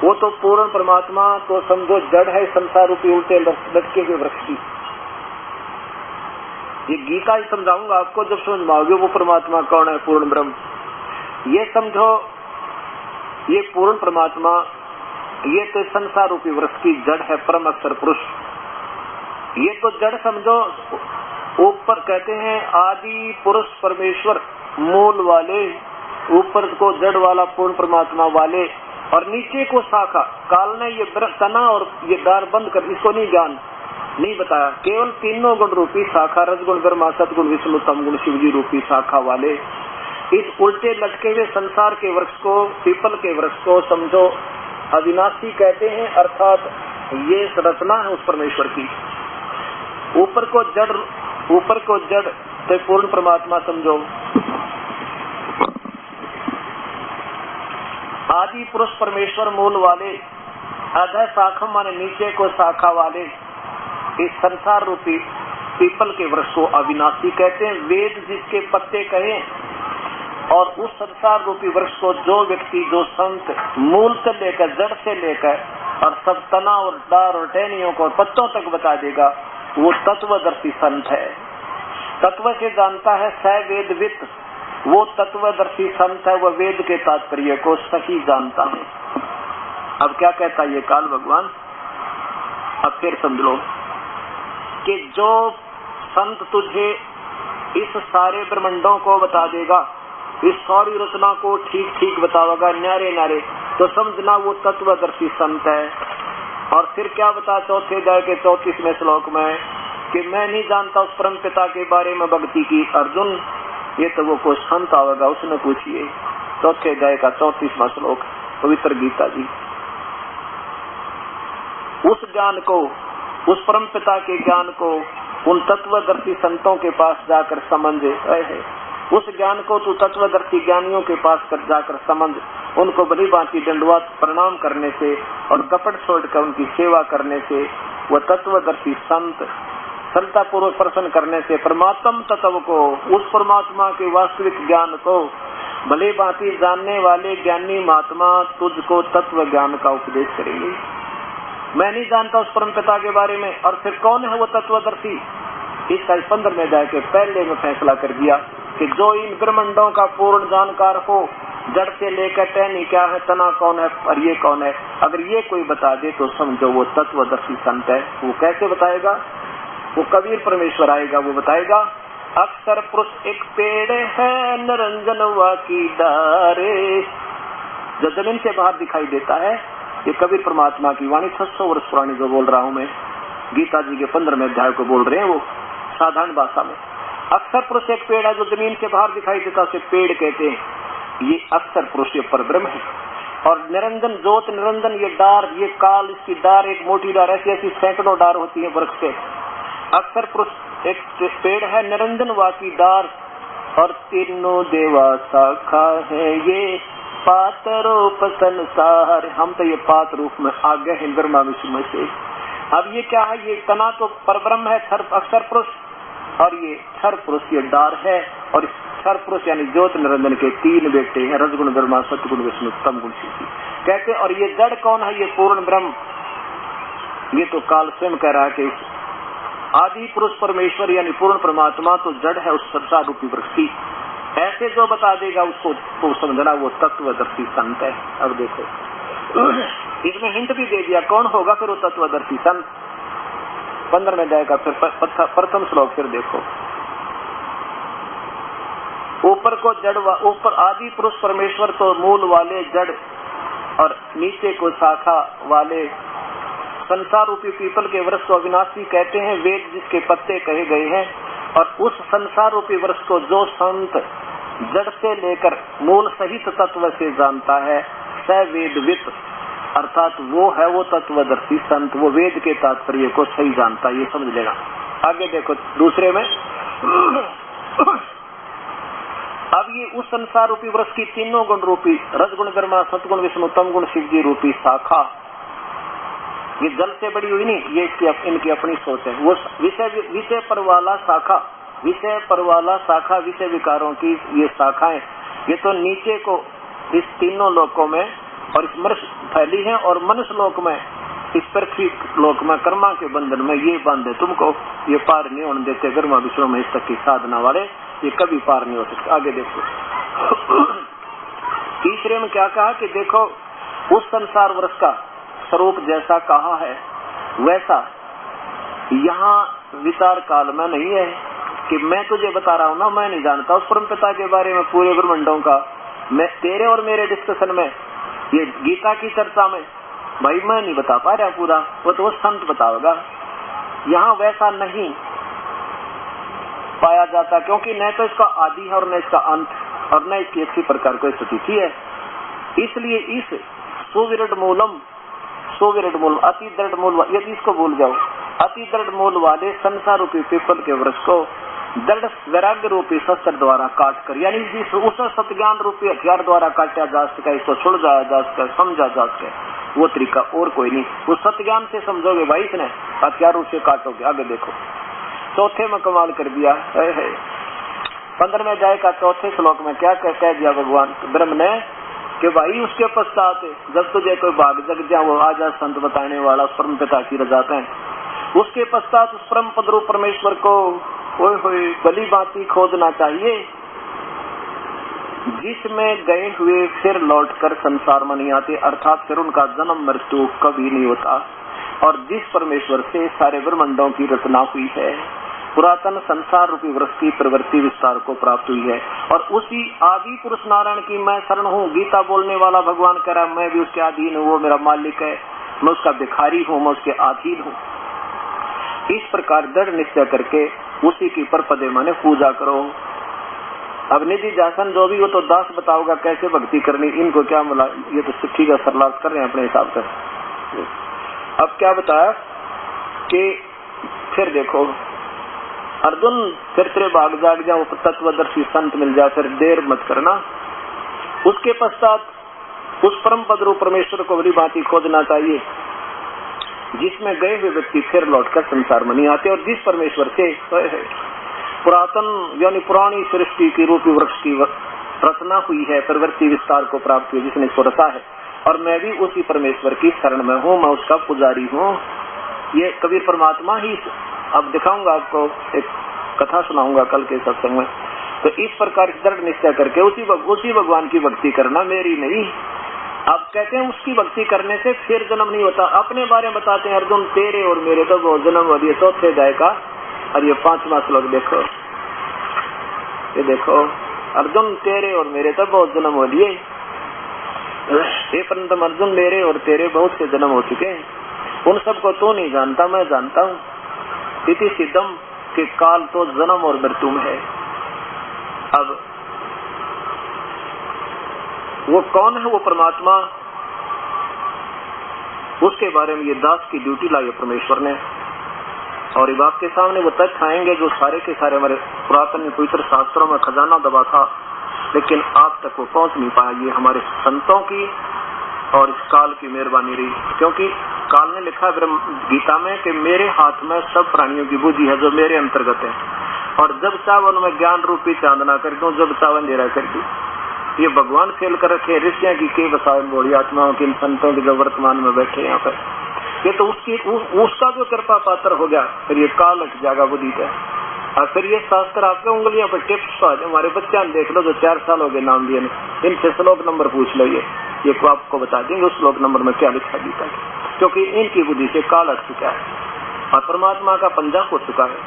Speaker 1: वो तो पूर्ण परमात्मा तो समझो जड़ है संसार रूपी उल्टे लटके हुए वृक्ष की। ये गीता ही समझाऊंगा आपको, जब समझ में आओगे वो परमात्मा कौन है, पूर्ण ब्रह्म। ये समझो ये पूर्ण परमात्मा, ये तो संसार रूपी वृक्ष की जड़ है, परम अक्षर पुरुष। ये तो जड़ समझो। ऊपर कहते हैं आदि पुरुष परमेश्वर मूल वाले, ऊपर को जड़ वाला पूर्ण परमात्मा वाले, और नीचे को शाखा। काल ने ये तना और ये दार बंद कर, इसको नहीं ज्ञान नहीं बताया। केवल तीनों गुण रूपी शाखा, रजगुण ब्रह्मा, सतगुण विष्णु, तम गुण शिव जी रूपी शाखा वाले इस उल्टे लटके हुए संसार के वृक्ष को, पीपल के वृक्ष को समझो अविनाशी कहते हैं, अर्थात ये रचना है उस परमेश्वर की। ऊपर को जड़ तो पूर्ण परमात्मा समझो। आदि पुरुष परमेश्वर मूल वाले, अधः शाखा माने नीचे को शाखा वाले, इस संसार रूपी पीपल के वृक्ष को अविनाशी कहते हैं। वेद जिसके पत्ते कहे, और उस संसार रूपी वृक्ष को जो व्यक्ति, जो संत मूल से लेकर जड़ से लेकर और सब तना और डार और टहनियों को पत्तों तक बता देगा, वो तत्वदर्शी संत है। तत्व से जानता है स वेदवित, वो तत्वदर्शी संत है, वह वेद के तात्पर्य को सही जानता है। अब क्या कहता है ये काल भगवान, अब फिर समझ लो कि जो संत तुझे इस सारे ब्रह्मांडों को बता देगा, इस सारी रचना को ठीक ठीक बतावेगा न्यारे न्यारे, तो समझना वो तत्वदर्शी संत है। और फिर क्या बता चौथे अध्याय के 34वें श्लोक में कि मैं नहीं जानता उस परम पिता के बारे में भक्ति की। अर्जुन, ये तो वो कोई संत आवेगा, उसने पूछिए। चौथे अध्याय का 34वां श्लोक, पवित्र गीता जी। उस ज्ञान को, उस परम पिता के ज्ञान को उन तत्वदर्शी संतों के पास जाकर समझ है। उस ज्ञान को तू तत्वदर्शी ज्ञानियों के पास कर जाकर समझ, उनको भली भांति दंडवत प्रणाम करने से और कपट छोड़कर उनकी सेवा करने से, वह तत्वदर्शी संत सरलता पूर्वक प्रश्न करने से परमात्म तत्व को, उस परमात्मा के वास्तविक ज्ञान को भले भांति जानने वाले ज्ञानी महात्मा तुझको तत्व ज्ञान का उपदेश करेंगे। मैं नहीं जानता उस परम पिता के बारे में, और फिर कौन है वो तत्वदर्शी, इसका 15वें अध्याय के पहले में फैसला कर दिया कि जो इन ब्रह्मांडों का पूर्ण जानकार हो, जड़ से लेकर टहनी क्या है, तना कौन है और ये कौन है, अगर ये कोई बता दे तो समझो वो तत्वदर्शी संत है। वो कैसे बताएगा, वो कबीर परमेश्वर आएगा, वो बताएगा अक्षर पुरुष एक पेड़ है, निरंजन वा की डारे, जो जमीन से बाहर दिखाई देता है। ये कबीर परमात्मा की वाणी 600 वर्ष पुरानी जो बोल रहा हूँ मैं, गीता जी के 15वें अध्याय को बोल रहे हैं, वो साधारण भाषा में। अक्षर पुरुष एक पेड़ है जो जमीन से बाहर दिखाई देता, उसे पेड़ कहते हैं। ये अक्षर पुरुष ये परब्रह्म है। और निरंजन ज्योत निरंजन ये डार, ये काल, इसकी डार एक मोटी डार, ऐसी ऐसी सैकड़ों डार होती है वृक्ष से। अक्षर पुरुष एक पेड़ है, निरंजन वाकी डार, और तीनों देवा शाखा है, ये पात रूप संसार। हम तो ये पात रूप में आ गए हैं ब्रह्मा विष्णु में से। अब ये क्या है, ये तना तो परब्रह्म है अक्षर पुरुष, और ये क्षर पुरुष ये डार है। और क्षर पुरुष यानी ज्योत निरंजन के 3 बेटे हैं, रजगुण ब्रह्मा, सतगुण विष्णु, तम गुण शिव कहते। और ये जड़ कौन है, ये पूर्ण ब्रह्म। ये तो काल स्वयं कह रहा है कि आदि पुरुष परमेश्वर यानी पूर्ण परमात्मा तो जड़ है उस संसार रूपी वृक्ष की। ऐसे जो बता देगा उसको तो समझना वो तत्वदर्शी संत है। अब देखो इसमें हिंट भी दे दिया कौन होगा फिर वो तत्वदर्शी संत। 15वें अध्याय का फिर प्रथम श्लोक फिर देखो, ऊपर को जड़, ऊपर आदि पुरुष परमेश्वर तो मूल वाले जड़, और नीचे को शाखा वाले संसार रूपी पीपल के वृक्ष को अविनाशी कहते हैं। वेद जिसके पत्ते कहे गए हैं। और उस संसार रूपी वृक्ष को जो संत जड़ से लेकर मूल सहित तत्व से जानता है, स वेदवित, अर्थात वो है वो तत्वदर्शी संत, वो वेद के तात्पर्य को सही जानता है, ये समझ लेना। आगे देखो दूसरे में अब ये उस संसार रूपी वृक्ष की तीनों गुण रूपी रजगुण ब्रह्मा, सतगुण विष्णु, तम गुण शिव जी रूपी शाखा, ये जल से बड़ी हुई नहीं, ये इनकी अपनी सोच है। वो विषय पर वाला शाखा, विषय पर वाला शाखा, विषय विकारों की ये शाखाएं, ये तो नीचे को इस तीनों लोकों में और इस मनुष्य फैली है, और मनुष्य लोक में, इस पृथ्वी लोक में कर्मा के बंधन में ये बांधे तुमको, ये पार नहीं होने देते ब्रह्मा विष्णु में इस तक की साधना वाले, ये कभी पार नहीं हो सकते। आगे देखो तीसरे में क्या कहा कि देखो उस संसार वृक्ष का स्वरूप जैसा कहा है वैसा यहाँ विचार काल में नहीं है कि मैं तुझे बता रहा हूँ ना, मैं नहीं जानता उस परम पिता के बारे में पूरे ब्रह्मांडों का। मैं तेरे और मेरे डिस्कशन में, ये गीता की चर्चा में भाई मैं नहीं बता पा रहा पूरा, वो तो संत बताओगा। यहाँ वैसा नहीं पाया जाता, क्योंकि न तो इसका आदि है और न इसका अंत, और न इसकी किसी प्रकार कोई स्थिति है। इसलिए इस सुविरड मूलम, सुविरड मूल, अति दृढ़ मूल, यदि इसको भूल जाओ, अति दृढ़ मूल वाले संसार रूपी पीपल के वृक्ष को दृढ़ वैराग्य रूपी शस्त्र द्वारा काट कर, यानी जिस उस सत्य ज्ञान रूपी हथियार द्वारा काटा जा सके, इसको सुलझाया जा सके, समझा जा सके, वो तरीका और कोई नहीं। वो सत्य ज्ञान से समझोगे भाई, इसने हथियार रूप से काटोगे। आगे देखो चौथे में कमाल कर दिया, 15वें अध्याय का चौथे श्लोक में क्या कह दिया भगवान ब्रह्म ने कि भाई उसके पश्चात जब तुझे कोई भाग जग जा, वो आजा संत बताने वाला परम पिता की रजाते हैं, उसके पश्चात उस परम पद रूप परमेश्वर को भली भांति खोदना चाहिए, जिसमें गए हुए फिर लौटकर संसार में नहीं आते, अर्थात फिर उनका जन्म मृत्यु कभी नहीं होता, और जिस परमेश्वर से सारे ब्रह्मांडों की रचना हुई है, पुरातन संसार रूपी वृक्ष की प्रवृत्ति विस्तार को प्राप्त हुई है, और उसी आदि पुरुष नारायण की मैं शरण हूँ। गीता बोलने वाला भगवान कह रहा मैं भी उसके अधीन हूँ, वो मेरा मालिक है, मैं उसका भिखारी हूँ, मैं उसके अधीन हूँ। इस प्रकार दृढ़ निश्चय करके उसी की पर पदे माने पूजा करो। अब निधि जासन जो भी वो तो दास बताओगा कैसे भक्ति करनी, इनको क्या मिला, ये तो ठीक है सरलास कर रहे हैं अपने हिसाब से। अब क्या बताया कि फिर देखो अर्जुन, फिर तेरे भाग जाग जाओ, तत्वदर्शी संत मिल जाए, फिर देर मत करना। उसके पश्चात उस परम पद रूप परमेश्वर को बड़ी भांति खोजना चाहिए, जिसमें गए हुए व्यक्ति फिर लौटकर संसार में नहीं आते, और जिस परमेश्वर से पुरातन यानी पुरानी सृष्टि की रूपी वृक्ष की रचना हुई है, प्रवृत्ति विस्तार को प्राप्त हुई, जिसने इसको रचा है, और मैं भी उसी परमेश्वर की शरण में हूँ, मैं उसका पुजारी हूँ। ये कबीर परमात्मा ही, अब दिखाऊंगा आपको, एक कथा सुनाऊंगा कल के सत्संग में। तो इस प्रकार दृढ़ निश्चय करके उसी भगवान की भक्ति करना, मेरी नहीं। अब कहते हैं उसकी भक्ति करने से फिर जन्म नहीं होता। अपने बारे में बताते हैं अर्जुन, तेरे और मेरे तो बहुत जन्म हो रही है। चौथे अध्याय का और ये 5वां श्लोक देखो, ये देखो अर्जुन, तेरे और मेरे तो बहुत जन्म हो लिए, परंतु अर्जुन मेरे और तेरे बहुत से जन्म हो चुके हैं, उन सबको तो नहीं जानता, मैं जानता हूँ। इति सिद्धम के काल तो जन्म और मृत्यु में है। अब वो कौन है, वो परमात्मा, उसके बारे में ये दास की ड्यूटी लाई है परमेश्वर ने, और अब आपके सामने वो तथ्य आएंगे जो सारे के सारे हमारे पुरातन पवित्र शास्त्रों में खजाना दबा था, लेकिन आप तक वो पहुंच नहीं पाया। ये हमारे संतों की और इस काल की मेहरबानी रही, क्योंकि काल ने लिखा है गीता में कि मेरे हाथ में सब प्राणियों की बुद्धि है जो मेरे अंतर्गत है, और जब चाहे उनमें ज्ञान रूपी चांदना कर दूं, जब चाहे अंधेरा कर दूं। ये भगवान फेल कर रखे ऋषियों की के बसाए बोली आत्माओं की, इन संतों के जो वर्तमान में बैठे यहाँ पर, ये तो उसका जो कृपा पात्र हो गया, फिर ये काल हट जाएगा बुद्धि का। और फिर ये शास्त्र आपके उंगलियों पर टिप्स, हमारे बच्चा देख लो जो 4 साल हो गए नाम लिए, इनसे श्लोक नंबर पूछ लो, ये को आपको बता देंगे उस श्लोक नंबर में क्या लिखा गीता है, क्योंकि इनकी बुद्धि से काल हट चुका है और परमात्मा का पंजा हो चुका है।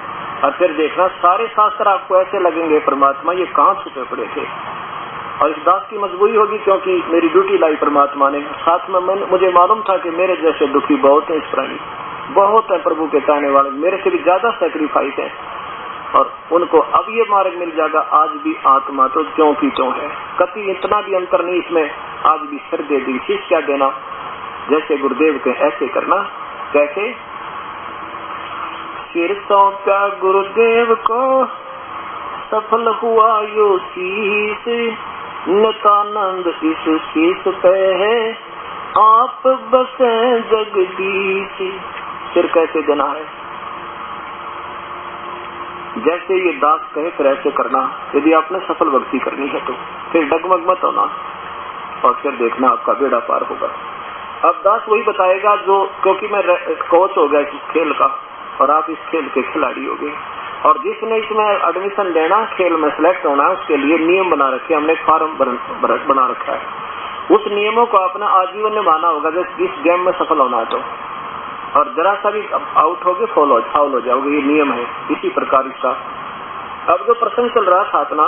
Speaker 1: और फिर देखना सारे शास्त्र आपको ऐसे लगेंगे परमात्मा ये कहाँ छुपे पड़े थे, और इस दास की मजबूरी होगी क्योंकि मेरी ड्यूटी लाई परमात्मा ने। साथ में मुझे मालूम था कि मेरे जैसे दुखी बहुत है, इस प्राणी बहुत है, प्रभु के चाहने वाले मेरे से भी ज्यादा सैक्रिफाइस है, और उनको अब ये मार्ग मिल जाएगा। आज भी आत्मा तो क्यों की क्यों है, कति इतना भी अंतर नहीं इसमें। आज भी सर दे दी, शीश क्या देना, जैसे गुरुदेव के ऐसे करना। कैसे सिर सौंपा गुरुदेव को, सफल हुआ यो शीस, नितानंद इस शीस पे है, आप बसे जगदीश। सिर कैसे देना है? जैसे ये दास कहे फिर ऐसे करना। यदि आपने सफल भक्ति करनी है तो फिर डगमग मत होना और फिर देखना आपका बेड़ा पार होगा। अब दास वही बताएगा जो, क्योंकि मैं कोच हो गया इस खेल का और आप इस खेल के खिलाड़ी हो गए, और जिसने इसमें एडमिशन लेना, खेल में सिलेक्ट होना, उसके लिए नियम बना रखे, हमने फॉर्म बना रखा है। उस नियमों को अपना आजीवन निभाना होगा जिस गेम में सफल होना है तो, और जरा सा भी आउट होगे फाउल हो जाओगे, ये नियम है। इसी प्रकार इसका अब जो प्रसंग चल रहा था अपना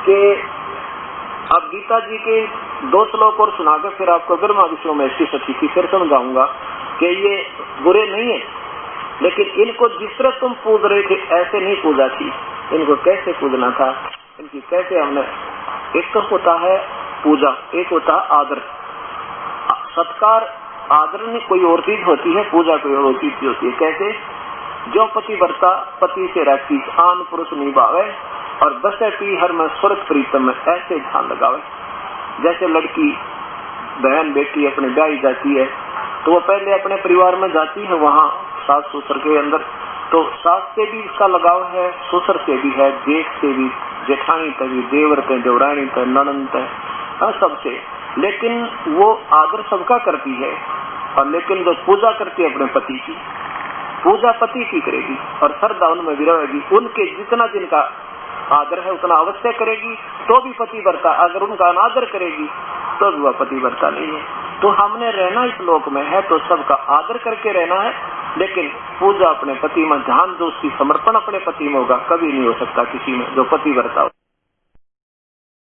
Speaker 1: कि अब गीता जी के 2 श्लोक और सुना के फिर आपको ब्रह्मा विष्णु में इसकी सच्ची की फिर समझाऊंगा कि ये बुरे नहीं है, लेकिन इनको जिस तरह तुम पूज रहे थे ऐसे नहीं पूजा थी। इनको कैसे पूजना था, इनकी कैसे हमने, एक तो होता है पूजा, एक होता है आदर सत्कार। आदर नहीं कोई और चीज होती है, पूजा कोई और चीज होती है। कैसे? जो पतिव्रता पति से रहती आन पुरुष निभावे और बसे पी हर में स्वर्ग प्रीतम में, ऐसे ध्यान लगावे। जैसे लड़की बहन बेटी अपने ब्याही जाती है तो वो पहले अपने परिवार में जाती है, वहाँ सास ससुर के अंदर, तो सास से भी इसका लगाव है, ससुर से भी है, जेठ से भी, जेठानी से भी, देवर से, देवरानी से, ननद से, सबसे। लेकिन वो आदर सबका करती है, और लेकिन जो पूजा करती है अपने पति की, पूजा पति की करेगी और श्रद्धा उनमें भी रहेगी। उनके जितना जिनका आदर है उतना अवश्य करेगी, तो भी पतिव्रता। अगर उनका अनादर करेगी तो भी वह पतिव्रता नहीं है। तो हमने रहना इस लोक में है तो सबका आदर करके रहना है, लेकिन पूजा अपने पति में, ध्यान जो उसकी समर्पण अपने पति में होगा, कभी नहीं हो सकता किसी में जो पतिव्रता हो।